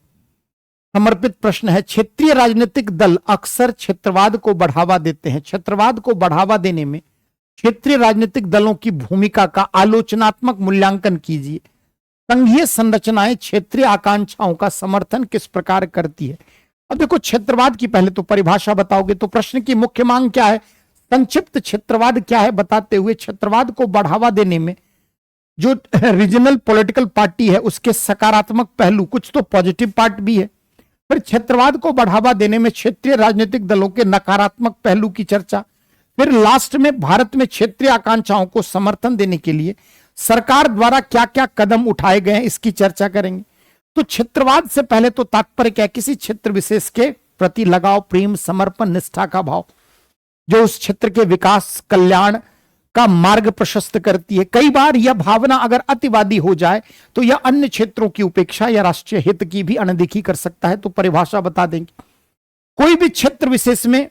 समर्पित प्रश्न है। क्षेत्रीय राजनीतिक दल अक्सर क्षेत्रवाद को बढ़ावा देते हैं। क्षेत्रवाद को बढ़ावा देने में क्षेत्रीय राजनीतिक दलों की भूमिका का आलोचनात्मक मूल्यांकन कीजिए। संघीय संरचनाएं क्षेत्रीय आकांक्षाओं का समर्थन किस प्रकार करती है। अब देखो क्षेत्रवाद की पहले तो परिभाषा बताओगे तो प्रश्न की मुख्य मांग क्या है, संक्षिप्त क्षेत्रवाद क्या है बताते हुए, क्षेत्रवाद को बढ़ावा देने में जो रीजनल पॉलिटिकल पार्टी है उसके सकारात्मक पहलू, कुछ तो पॉजिटिव पार्ट भी है, फिर क्षेत्रवाद को बढ़ावा देने में क्षेत्रीय राजनीतिक दलों के नकारात्मक पहलू की चर्चा, फिर लास्ट में भारत में क्षेत्रीय आकांक्षाओं को समर्थन देने के लिए सरकार द्वारा क्या क्या कदम उठाए गए हैं इसकी चर्चा करेंगे। तो क्षेत्रवाद से पहले तो तात्पर्य क्या है, किसी क्षेत्र विशेष के प्रति लगाव, प्रेम, समर्पण, निष्ठा का भाव जो उस क्षेत्र के विकास, कल्याण का मार्ग प्रशस्त करती है। कई बार यह भावना अगर अतिवादी हो जाए तो यह अन्य क्षेत्रों की उपेक्षा या राष्ट्रीय हित की भी अनदेखी कर सकता है। तो परिभाषा बता देंगे। कोई भी क्षेत्र विशेष में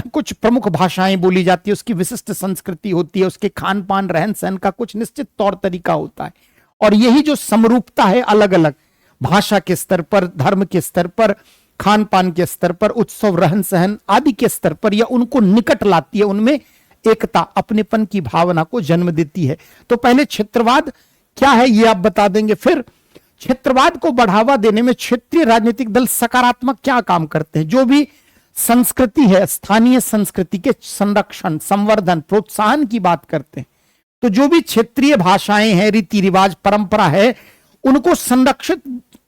कुछ प्रमुख भाषाएं बोली जाती है, उसकी विशिष्ट संस्कृति होती है, उसके खान पान, रहन सहन का कुछ निश्चित तौर तरीका होता है, और यही जो समरूपता है अलग अलग भाषा के स्तर पर, धर्म के स्तर पर, खान पान के स्तर पर, उत्सव, रहन सहन आदि के स्तर पर, यह उनको निकट लाती है, उनमें एकता, अपनेपन की भावना को जन्म देती है। तो पहले क्षेत्रवाद क्या है ये आप बता देंगे। फिर क्षेत्रवाद को बढ़ावा देने में क्षेत्रीय राजनीतिक दल सकारात्मक क्या काम करते हैं। जो भी संस्कृति है, स्थानीय संस्कृति के संरक्षण, संवर्धन, प्रोत्साहन की बात करते हैं। तो जो भी क्षेत्रीय भाषाएं हैं, रीति रिवाज, परंपरा है, उनको संरक्षित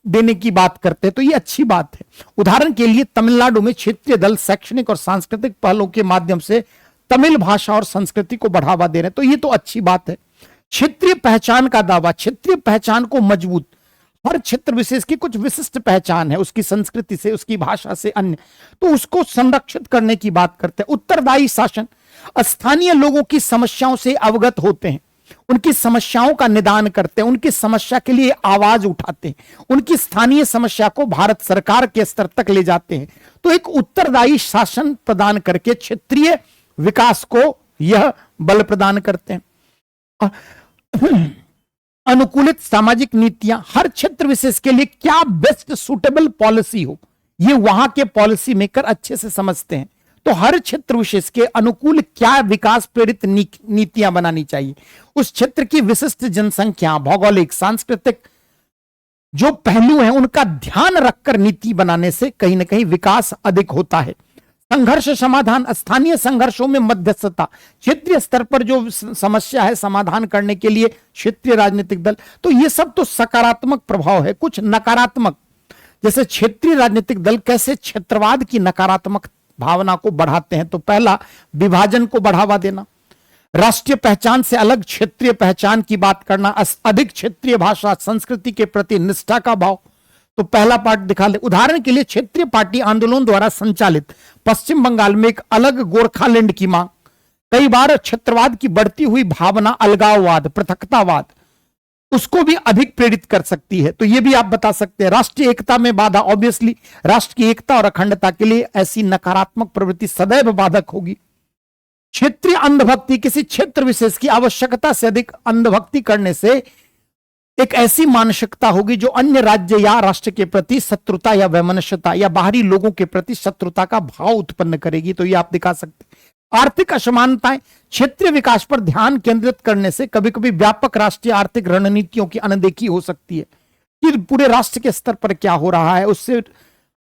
देने की बात करते हैं। तो ये अच्छी बात है। उदाहरण के लिए तमिलनाडु में क्षेत्रीय दल शैक्षणिक और सांस्कृतिक पहलों के माध्यम से तमिल भाषा और संस्कृति को बढ़ावा दे रहे हैं। तो ये तो अच्छी बात है। क्षेत्रीय पहचान का दावा, क्षेत्रीय पहचान को मजबूत, हर क्षेत्र विशेष की कुछ विशिष्ट पहचान है, उसकी संस्कृति से, उसकी भाषा से, अन्य, तो उसको संरक्षित करने की बात करते हैं। उत्तरदायी शासन, स्थानीय लोगों की समस्याओं से अवगत होते हैं, उनकी समस्याओं का निदान करते हैं, उनकी समस्या के लिए आवाज उठाते हैं, उनकी स्थानीय समस्या को भारत सरकार के स्तर तक ले जाते हैं। तो एक उत्तरदायी शासन प्रदान करके क्षेत्रीय विकास को यह बल प्रदान करते हैं। अनुकूलित सामाजिक नीतियां, हर क्षेत्र विशेष के लिए क्या बेस्ट सुटेबल पॉलिसी हो, ये वहां के पॉलिसी मेकर अच्छे से समझते हैं। तो हर क्षेत्र विशेष के अनुकूल क्या विकास प्रेरित नीतियां बनानी चाहिए। उस क्षेत्र की विशिष्ट जनसंख्या, भौगोलिक, सांस्कृतिक जो पहलू हैं उनका ध्यान रखकर नीति बनाने से कहीं ना कहीं विकास अधिक होता है। संघर्ष समाधान, स्थानीय संघर्षों में मध्यस्थता, क्षेत्रीय स्तर पर जो समस्या है समाधान करने के लिए क्षेत्रीय राजनीतिक दल। तो ये सब तो सकारात्मक प्रभाव है। कुछ नकारात्मक, जैसे क्षेत्रीय राजनीतिक दल कैसे क्षेत्रवाद की नकारात्मक भावना को बढ़ाते हैं। तो पहला, विभाजन को बढ़ावा देना, राष्ट्रीय पहचान से अलग क्षेत्रीय पहचान की बात करना, अधिक क्षेत्रीय भाषा, संस्कृति के प्रति निष्ठा का भाव। तो पहला पार्ट दिखा ले। उदाहरण के लिए क्षेत्रीय पार्टी आंदोलन द्वारा संचालित पश्चिम बंगाल में एक अलग गोरखालैंड की मांग, कई बार क्षेत्रवाद की बढ़ती हुई भावना, अलगाववाद, पृथकतावाद, उसको भी अधिक प्रेरित कर सकती है। तो ये भी आप बता सकते हैं। राष्ट्रीय एकता में बाधा, ऑब्वियसली राष्ट्र की एकता और अखंडता के लिए ऐसी नकारात्मक प्रवृत्ति सदैव बाधक होगी। क्षेत्रीय अंधभक्ति, किसी क्षेत्र विशेष की आवश्यकता से अधिक अंधभक्ति करने से एक ऐसी मानसिकता होगी जो अन्य राज्य या राष्ट्र के प्रति शत्रुता या वैमनस्यता या बाहरी लोगों के प्रति शत्रुता का भाव उत्पन्न करेगी। तो ये आप दिखा सकते हैं। आर्थिक असमानताएं, क्षेत्रीय विकास पर ध्यान केंद्रित करने से कभी कभी व्यापक राष्ट्रीय आर्थिक रणनीतियों की अनदेखी हो सकती है कि पूरे राष्ट्र के स्तर पर क्या हो रहा है, उससे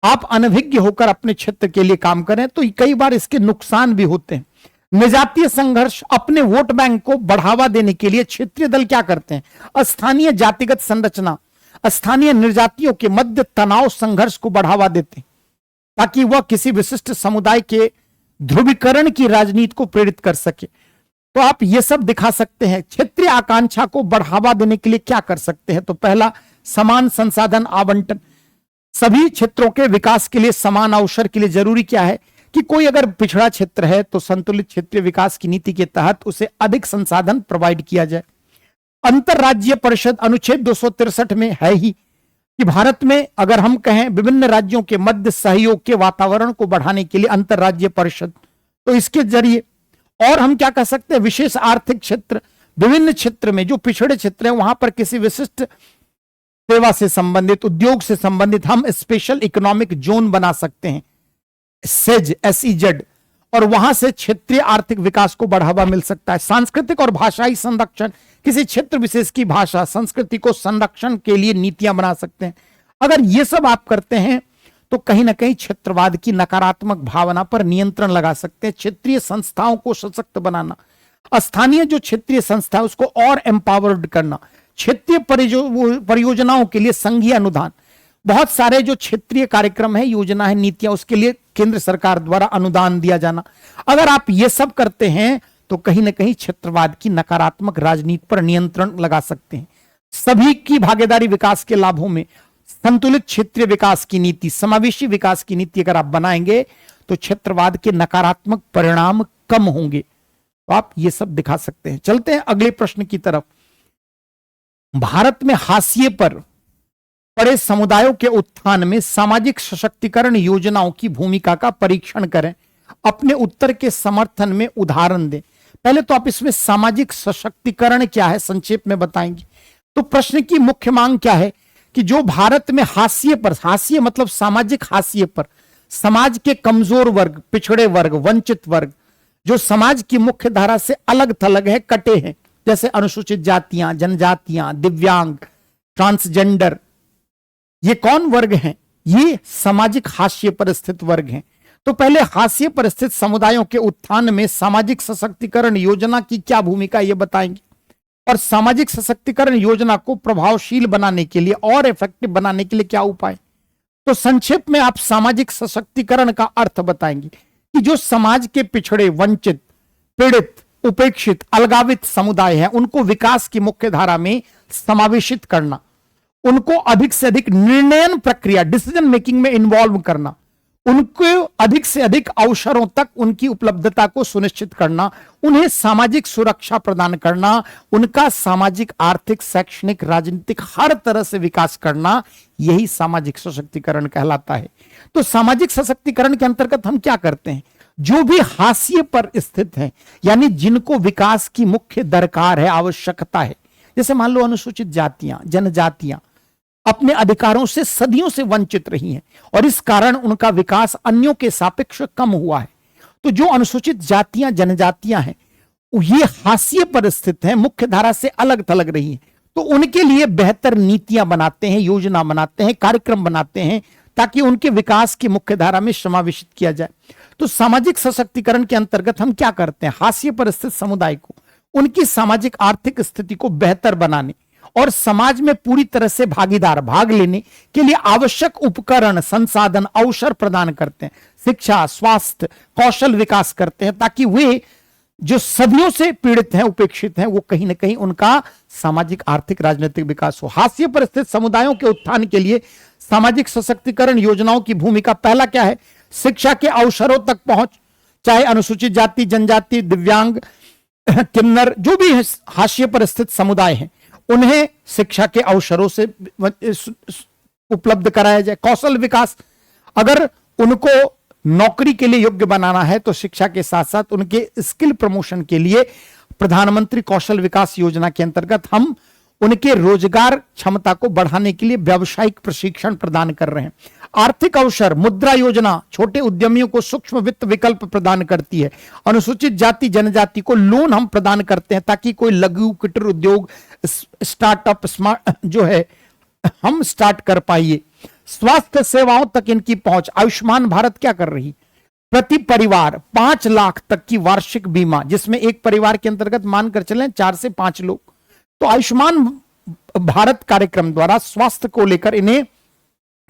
आप अनभिज्ञ होकर अपने क्षेत्र के लिए काम करें तो कई बार इसके नुकसान भी होते हैं। निजातीय संघर्ष, अपने वोट बैंक को बढ़ावा देने के लिए क्षेत्रीय दल क्या करते हैं, स्थानीय जातिगत संरचना, स्थानीय निर्जातियों के मध्य तनाव, संघर्ष को बढ़ावा देते हैं ताकि वह किसी विशिष्ट समुदाय के ध्रुवीकरण की राजनीति को प्रेरित कर सके। तो आप ये सब दिखा सकते हैं। क्षेत्रीय आकांक्षा को बढ़ावा देने के लिए क्या कर सकते हैं। तो पहला, समान संसाधन आवंटन, सभी क्षेत्रों के विकास के लिए समान अवसर के लिए जरूरी क्या है कि कोई अगर पिछड़ा क्षेत्र है तो संतुलित क्षेत्रीय विकास की नीति के तहत उसे अधिक संसाधन प्रोवाइड किया जाए। अंतरराज्यीय परिषद, अनुच्छेद 263 में है ही कि भारत में अगर हम कहें विभिन्न राज्यों के मध्य सहयोग के वातावरण को बढ़ाने के लिए अंतरराज्यीय परिषद, तो इसके जरिए और हम क्या कह सकते हैं, विशेष आर्थिक क्षेत्र, विभिन्न क्षेत्र में जो पिछड़े क्षेत्र हैं वहां पर किसी विशिष्ट सेवा से संबंधित, उद्योग से संबंधित हम स्पेशल इकोनॉमिक जोन बना सकते हैं, सेज, SEZ, और वहां से क्षेत्रीय आर्थिक विकास को बढ़ावा मिल सकता है। सांस्कृतिक और भाषाई संरक्षण, किसी क्षेत्र विशेष की भाषा, संस्कृति को संरक्षण के लिए नीतियां बना सकते हैं। अगर ये सब आप करते हैं तो कहीं ना कहीं क्षेत्रवाद की नकारात्मक भावना पर नियंत्रण लगा सकते हैं। क्षेत्रीय संस्थाओं को सशक्त बनाना, स्थानीय जो क्षेत्रीय संस्था है उसको और एम्पावर्ड करना, क्षेत्रीय परियोजनाओं के लिए संघीय अनुदान, बहुत सारे जो क्षेत्रीय कार्यक्रम है, योजना है, नीतियां, उसके लिए केंद्र सरकार द्वारा अनुदान दिया जाना। अगर आप ये सब करते हैं तो कहीं ना कहीं क्षेत्रवाद की नकारात्मक राजनीति पर नियंत्रण लगा सकते हैं। सभी की भागीदारी विकास के लाभों में संतुलित क्षेत्रीय विकास की नीति, समावेशी विकास की नीति अगर आप बनाएंगे तो क्षेत्रवाद के नकारात्मक परिणाम कम होंगे। तो आप ये सब दिखा सकते हैं। चलते हैं अगले प्रश्न की तरफ। भारत में हाशिए पर पड़े समुदायों के उत्थान में सामाजिक सशक्तिकरण योजनाओं की भूमिका का परीक्षण करें। अपने उत्तर के समर्थन में उदाहरण दें। पहले तो आप इसमें सामाजिक सशक्तिकरण क्या है संक्षेप में बताएंगे। तो प्रश्न की मुख्य मांग क्या है कि जो भारत में हाशिए पर, हाशिए मतलब सामाजिक हाशिए पर, समाज के कमजोर वर्ग, पिछड़े वर्ग, वंचित वर्ग, जो समाज की मुख्य धारा से अलग थलग है, कटे हैं, जैसे अनुसूचित जातियां, जनजातियां, दिव्यांग, ट्रांसजेंडर, ये कौन वर्ग हैं? ये सामाजिक हाशिए पर स्थित वर्ग हैं। तो पहले हाशिए पर स्थित समुदायों के उत्थान में सामाजिक सशक्तिकरण योजना की क्या भूमिका ये बताएंगे, और सामाजिक सशक्तिकरण योजना को प्रभावशील बनाने के लिए और इफेक्टिव बनाने के लिए क्या उपाय। तो संक्षेप में आप सामाजिक सशक्तिकरण का अर्थ बताएंगे कि जो समाज के पिछड़े, वंचित, पीड़ित, उपेक्षित, अलगावित समुदाय हैं उनको विकास की मुख्य धारा में समावेशित करना, उनको अधिक से अधिक निर्णयन प्रक्रिया, डिसीजन मेकिंग में इन्वॉल्व करना, उनको अधिक से अधिक अवसरों तक उनकी उपलब्धता को सुनिश्चित करना, उन्हें सामाजिक सुरक्षा प्रदान करना, उनका सामाजिक, आर्थिक, शैक्षणिक, राजनीतिक हर तरह से विकास करना, यही सामाजिक सशक्तिकरण कहलाता है। तो सामाजिक सशक्तिकरण के अंतर्गत हम क्या करते हैं? जो भी हाशिए पर स्थित हैं, यानी जिनको विकास की मुख्य दरकार है, आवश्यकता है, जैसे मान लो अनुसूचित जातियां, जनजातियां अपने अधिकारों से सदियों से वंचित रही हैं और इस कारण उनका विकास अन्यों के सापेक्ष कम हुआ है। तो जो अनुसूचित जातियां, जनजातियां हैं, ये हाशिए पर स्थित हैं, मुख्य धारा से अलग थलग रही हैं, तो उनके लिए बेहतर नीतियां बनाते हैं, योजना बनाते हैं, कार्यक्रम बनाते हैं ताकि उनके विकास की मुख्य धारा में समावेशित किया जाए। तो सामाजिक सशक्तिकरण के अंतर्गत हम क्या करते हैं? हाशिए पर स्थित समुदाय को उनकी सामाजिक आर्थिक स्थिति को बेहतर बनाने और समाज में पूरी तरह से भाग लेने के लिए आवश्यक उपकरण, संसाधन, अवसर प्रदान करते हैं। शिक्षा, स्वास्थ्य, कौशल विकास करते हैं ताकि वे जो सदियों से पीड़ित हैं, उपेक्षित हैं, वो कहीं ना कहीं उनका सामाजिक, आर्थिक, राजनीतिक विकास हो। हाशिए पर स्थित समुदायों के उत्थान के लिए सामाजिक सशक्तिकरण योजनाओं की भूमिका पहला क्या है? शिक्षा के अवसरों तक पहुंच, चाहे अनुसूचित जाति, जनजाति, दिव्यांग, किन्नर, जो भी हाशिए पर स्थित समुदाय हैं, उन्हें शिक्षा के अवसरों से उपलब्ध कराया जाए। कौशल विकास, अगर उनको नौकरी के लिए योग्य बनाना है तो शिक्षा के साथ साथ उनके स्किल प्रमोशन के लिए प्रधानमंत्री कौशल विकास योजना के अंतर्गत हम उनके रोजगार क्षमता को बढ़ाने के लिए व्यावसायिक प्रशिक्षण प्रदान कर रहे हैं। आर्थिक अवसर, मुद्रा योजना छोटे उद्यमियों को सूक्ष्म वित्त विकल्प प्रदान करती है। अनुसूचित जाति, जनजाति को लोन हम प्रदान करते हैं ताकि कोई लघु कुटीर उद्योग, स्टार्टअप, स्मार्ट जो है हम स्टार्ट कर पाइए। स्वास्थ्य सेवाओं तक इनकी पहुंच, आयुष्मान भारत क्या कर रही? प्रति परिवार 5 लाख तक की वार्षिक बीमा, जिसमें एक परिवार के अंतर्गत मानकर चलें 4 से 5 लोग। तो आयुष्मान भारत कार्यक्रम द्वारा स्वास्थ्य को लेकर इन्हें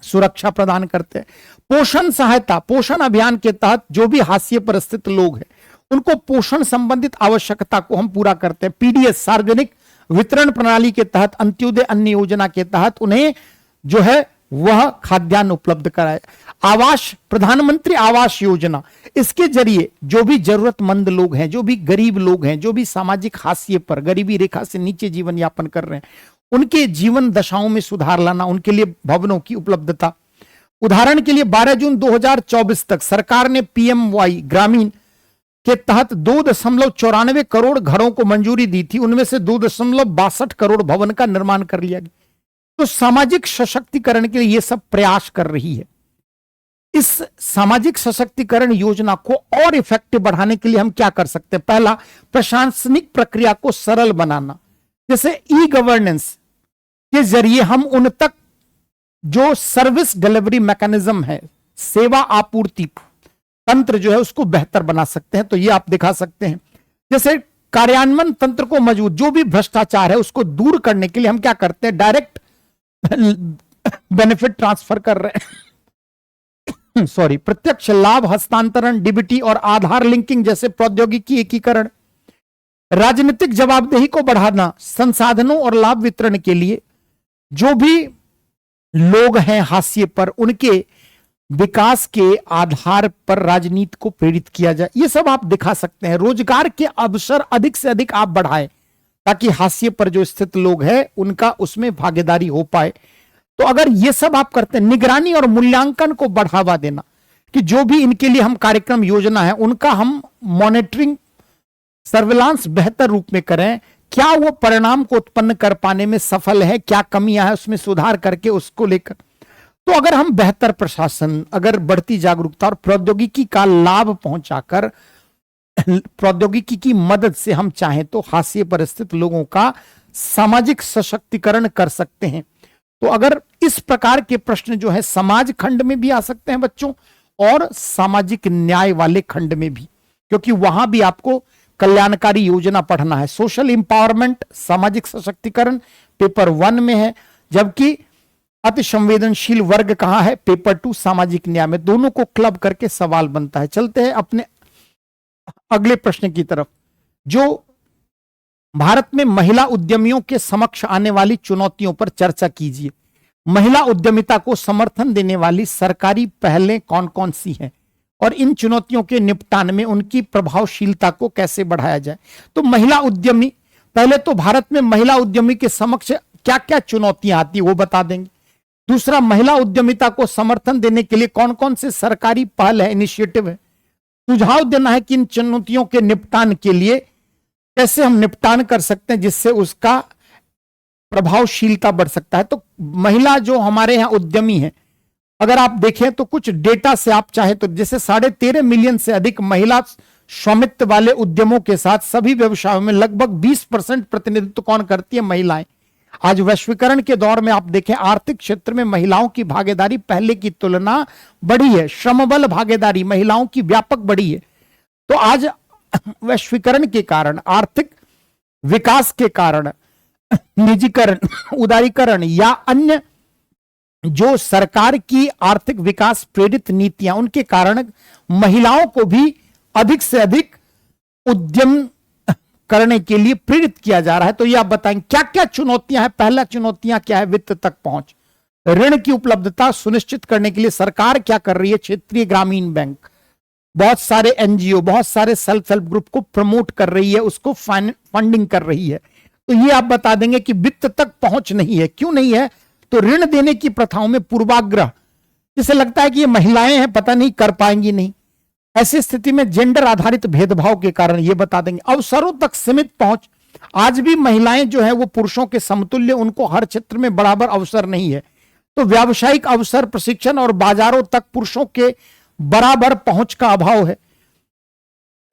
सुरक्षा प्रदान करते हैं। पोषण सहायता, पोषण अभियान के तहत जो भी हाशिए पर स्थित लोग हैं उनको पोषण संबंधित आवश्यकता को हम पूरा करते हैं। पीडीएस, सार्वजनिक वितरण प्रणाली के तहत, अंत्योदय अन्न योजना के तहत उन्हें जो है वह खाद्यान्न उपलब्ध कराए। आवास, प्रधानमंत्री आवास योजना, इसके जरिए जो भी जरूरतमंद लोग हैं, जो भी गरीब लोग हैं, जो भी सामाजिक हाशिए पर, गरीबी रेखा से नीचे जीवन यापन कर रहे हैं, उनके जीवन दशाओं में सुधार लाना, उनके लिए भवनों की उपलब्धता। उदाहरण के लिए 12 जून 2024 तक सरकार ने पीएमवाई ग्रामीण के तहत 2.94 करोड़ घरों को मंजूरी दी थी। उनमें से 2.62 करोड़ भवन का निर्माण कर लिया गया। तो सामाजिक सशक्तिकरण के लिए यह सब प्रयास कर रही है। इस सामाजिक सशक्तिकरण योजना को और इफेक्टिव बढ़ाने के लिए हम क्या कर सकते हैं? पहला, प्रशासनिक प्रक्रिया को सरल बनाना, जैसे ई गवर्नेंस के जरिए हम उन तक जो सर्विस डिलीवरी मैकेनिज्म है, सेवा आपूर्ति तंत्र जो है उसको बेहतर बना सकते हैं। तो ये आप दिखा सकते हैं। जैसे कार्यान्वयन तंत्र को मजबूत, जो भी भ्रष्टाचार है उसको दूर करने के लिए हम क्या करते हैं, डायरेक्ट बेनिफिट ट्रांसफर कर रहे हैं सॉरी, प्रत्यक्ष लाभ हस्तांतरण, डीबीटी और आधार लिंकिंग जैसे प्रौद्योगिकी एकीकरण, राजनीतिक जवाबदेही को बढ़ाना, संसाधनों और लाभ वितरण के लिए जो भी लोग हैं हाशिए पर, उनके विकास के आधार पर राजनीति को प्रेरित किया जाए। ये सब आप दिखा सकते हैं। रोजगार के अवसर अधिक से अधिक आप बढ़ाएं ताकि हाशिए पर जो स्थित लोग हैं उनका उसमें भागीदारी हो पाए। तो अगर ये सब आप करते हैं, निगरानी और मूल्यांकन को बढ़ावा देना कि जो भी इनके लिए हम कार्यक्रम योजना है उनका हम मॉनिटरिंग सर्विलांस बेहतर रूप में करें, क्या वो परिणाम को उत्पन्न कर पाने में सफल है, क्या कमियां है उसमें सुधार करके उसको लेकर। तो अगर हम बेहतर प्रशासन, अगर बढ़ती जागरूकता और प्रौद्योगिकी का लाभ पहुंचाकर प्रौद्योगिकी की मदद से हम चाहें तो हाशिए पर स्थित लोगों का सामाजिक सशक्तिकरण कर सकते हैं। तो अगर इस प्रकार के प्रश्न जो है समाज खंड में भी आ सकते हैं बच्चों, और सामाजिक न्याय वाले खंड में भी, क्योंकि वहां भी आपको कल्याणकारी योजना पढ़ना है। सोशल इंपावरमेंट, सामाजिक सशक्तिकरण पेपर 1 में है, जबकि अति संवेदनशील वर्ग कहां है, पेपर 2 सामाजिक न्याय में। दोनों को क्लब करके सवाल बनता है। चलते हैं अपने अगले प्रश्न की तरफ, जो भारत में महिला उद्यमियों के समक्ष आने वाली चुनौतियों पर चर्चा कीजिए। महिला उद्यमिता को समर्थन देने वाली सरकारी पहलें कौन कौन सी हैं और इन चुनौतियों के निपटान में उनकी प्रभावशीलता को कैसे बढ़ाया जाए। तो महिला उद्यमी, पहले तो भारत में महिला उद्यमी के समक्ष क्या क्या चुनौतियां आती है वो बता देंगे। दूसरा, महिला उद्यमिता को समर्थन देने के लिए कौन कौन से सरकारी पहल है, इनिशिएटिव है। सुझाव देना है कि इन चुनौतियों के निपटान के लिए कैसे हम निपटान कर सकते हैं जिससे उसका प्रभावशीलता बढ़ सकता है। तो महिला जो हमारे यहां उद्यमी हैं, अगर आप देखें तो कुछ डेटा से आप चाहे तो जैसे 13.5 मिलियन से अधिक महिला स्वामित्व वाले उद्यमों के साथ सभी व्यवसायों में लगभग 20% प्रतिनिधित्व कौन करती है, महिलाएं। आज वैश्वीकरण के दौर में आप देखें आर्थिक क्षेत्र में महिलाओं की भागीदारी पहले की तुलना बढ़ी है। श्रमबल भागीदारी महिलाओं की व्यापक बढ़ी है। तो आज वैश्वीकरण के कारण, आर्थिक विकास के कारण, निजीकरण, उदारीकरण या अन्य जो सरकार की आर्थिक विकास प्रेरित नीतियां, उनके कारण महिलाओं को भी अधिक से अधिक उद्यम करने के लिए प्रेरित किया जा रहा है। तो ये आप बताएं क्या क्या चुनौतियां हैं। पहला चुनौतियां क्या है, वित्त तक पहुंच, ऋण की उपलब्धता सुनिश्चित करने के लिए सरकार क्या कर रही है। क्षेत्रीय ग्रामीण बैंक, बहुत सारे एनजीओ, बहुत सारे सेल्फ हेल्प ग्रुप को प्रमोट कर रही है, उसको फंडिंग कर रही है। तो ये आप बता देंगे कि वित्त तक पहुंच नहीं है। क्यों नहीं है, तो ऋण देने की प्रथाओं में पूर्वाग्रह, जिसे लगता है कि ये महिलाएं हैं, पता नहीं कर पाएंगी नहीं। ऐसी स्थिति में जेंडर आधारित भेदभाव के कारण ये बता देंगे। अवसरों तक सीमित पहुंच, आज भी महिलाएं जो है वो पुरुषों के समतुल्य, उनको हर क्षेत्र में बराबर अवसर नहीं है। तो व्यावसायिक अवसर, प्रशिक्षण और बाजारों तक पुरुषों के बराबर पहुंच का अभाव है।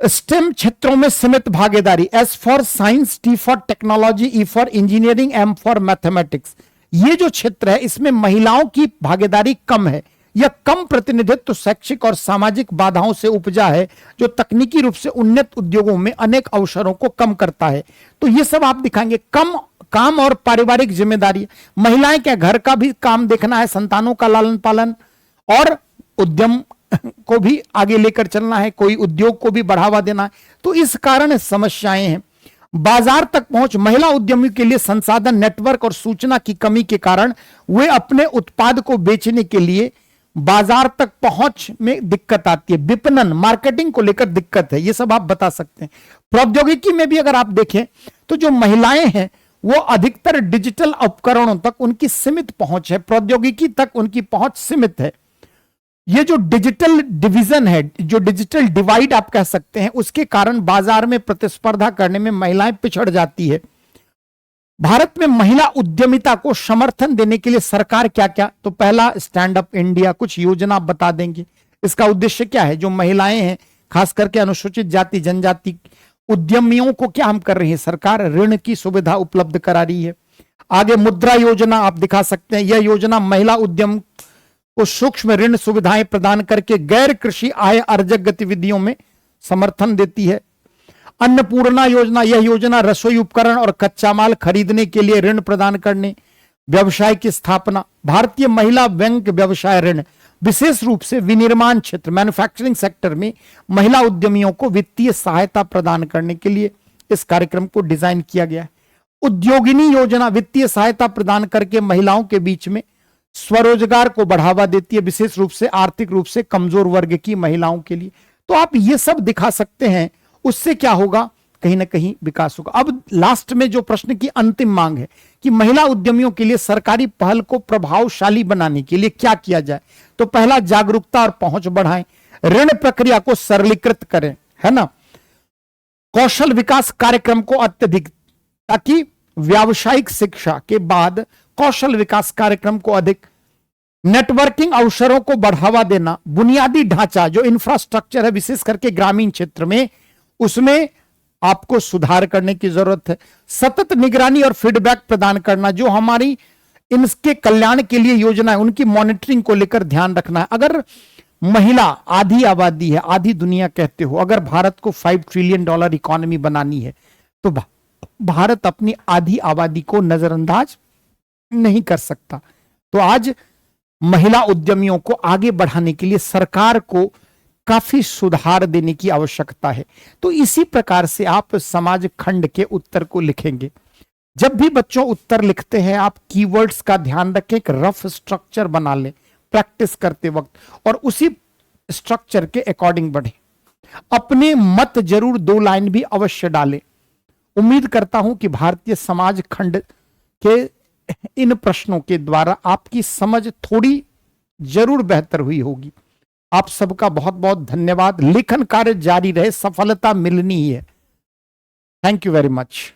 स्टेम क्षेत्रों में सीमित भागीदारी, S for science, T for technology, E for engineering, M for mathematics, ये जो क्षेत्र है इसमें महिलाओं की भागीदारी कम है। यह कम प्रतिनिधित्व शैक्षिक और सामाजिक बाधाओं से उपजा है जो तकनीकी रूप से उन्नत उद्योगों में अनेक अवसरों को कम करता है। तो ये सब आप दिखाएंगे। कम काम और पारिवारिक जिम्मेदारी, महिलाएं क्या घर का भी काम देखना है, संतानों का लालन पालन और उद्यम को भी आगे लेकर चलना है, कोई उद्योग को भी बढ़ावा देना है। तो इस कारण समस्याएं हैं। बाजार तक पहुंच, महिला उद्यमी के लिए संसाधन, नेटवर्क और सूचना की कमी के कारण वे अपने उत्पाद को बेचने के लिए बाजार तक पहुंच में दिक्कत आती है। विपणन, मार्केटिंग को लेकर दिक्कत है। ये सब आप बता सकते हैं। प्रौद्योगिकी में भी अगर आप देखें तो जो महिलाएं हैं वो अधिकतर डिजिटल उपकरणों तक उनकी सीमित पहुंच है, प्रौद्योगिकी तक उनकी पहुंच सीमित है। ये जो डिजिटल डिवीजन है, जो डिजिटल डिवाइड आप कह सकते हैं, उसके कारण बाजार में प्रतिस्पर्धा करने में महिलाएं पिछड़ जाती है। भारत में महिला उद्यमिता को समर्थन देने के लिए सरकार क्या क्या, तो पहला स्टैंड अप इंडिया, कुछ योजना आप बता देंगे। इसका उद्देश्य क्या है, जो महिलाएं हैं खास करके अनुसूचित जाति जनजाति उद्यमियों को क्या हम कर रही है, सरकार ऋण की सुविधा उपलब्ध करा रही है। आगे मुद्रा योजना आप दिखा सकते हैं। यह योजना महिला उद्यम को सूक्ष्म ऋण सुविधाएं प्रदान करके गैर कृषि आय अर्जक गतिविधियों में समर्थन देती है। अन्नपूर्णा योजना, यह योजना रसोई उपकरण और कच्चा माल खरीदने के लिए ऋण प्रदान करने, व्यवसाय की स्थापना। भारतीय महिला बैंक व्यवसाय ऋण विशेष रूप से विनिर्माण क्षेत्र मैन्युफैक्चरिंग सेक्टर में महिला उद्यमियों को वित्तीय सहायता प्रदान करने के लिए इस कार्यक्रम को डिजाइन किया गया है। उद्योगिनी योजना वित्तीय सहायता प्रदान करके महिलाओं के बीच में स्वरोजगार को बढ़ावा देती है, विशेष रूप से आर्थिक रूप से कमजोर वर्ग की महिलाओं के लिए। तो आप ये सब दिखा सकते हैं, उससे क्या होगा, कहीं ना कहीं विकास होगा। अब लास्ट में जो प्रश्न की अंतिम मांग है कि महिला उद्यमियों के लिए सरकारी पहल को प्रभावशाली बनाने के लिए क्या किया जाए, तो पहला जागरूकता और पहुंच बढ़ाएं, ऋण प्रक्रिया को सरलीकृत करें, है ना, कौशल विकास कार्यक्रम को अत्यधिक, ताकि व्यावसायिक शिक्षा के बाद कौशल विकास कार्यक्रम को अधिक, नेटवर्किंग अवसरों को बढ़ावा देना, बुनियादी ढांचा जो इंफ्रास्ट्रक्चर है विशेष करके ग्रामीण क्षेत्र में उसमें आपको सुधार करने की जरूरत है, सतत निगरानी और फीडबैक प्रदान करना, जो हमारी इनके कल्याण के लिए योजना है उनकी मॉनिटरिंग को लेकर ध्यान रखना है। अगर महिला आधी आबादी है, आधी दुनिया कहते हो, अगर भारत को $5 ट्रिलियन इकोनॉमी बनानी है तो भारत अपनी आधी आबादी को नजरअंदाज नहीं कर सकता। तो आज महिला उद्यमियों को आगे बढ़ाने के लिए सरकार को काफी सुधार देने की आवश्यकता है। तो इसी प्रकार से आप समाज खंड के उत्तर को लिखेंगे। जब भी बच्चों उत्तर लिखते हैं आप कीवर्ड्स का ध्यान रखें, एक रफ स्ट्रक्चर बना लें प्रैक्टिस करते वक्त और उसी स्ट्रक्चर के अकॉर्डिंग बढ़े। अपने मत जरूर 2 लाइन भी अवश्य डालें। उम्मीद करता हूं कि भारतीय समाज खंड के इन प्रश्नों के द्वारा आपकी समझ थोड़ी जरूर बेहतर हुई होगी। आप सबका बहुत बहुत धन्यवाद। लेखन कार्य जारी रहे, सफलता मिलनी ही है। Thank you very much.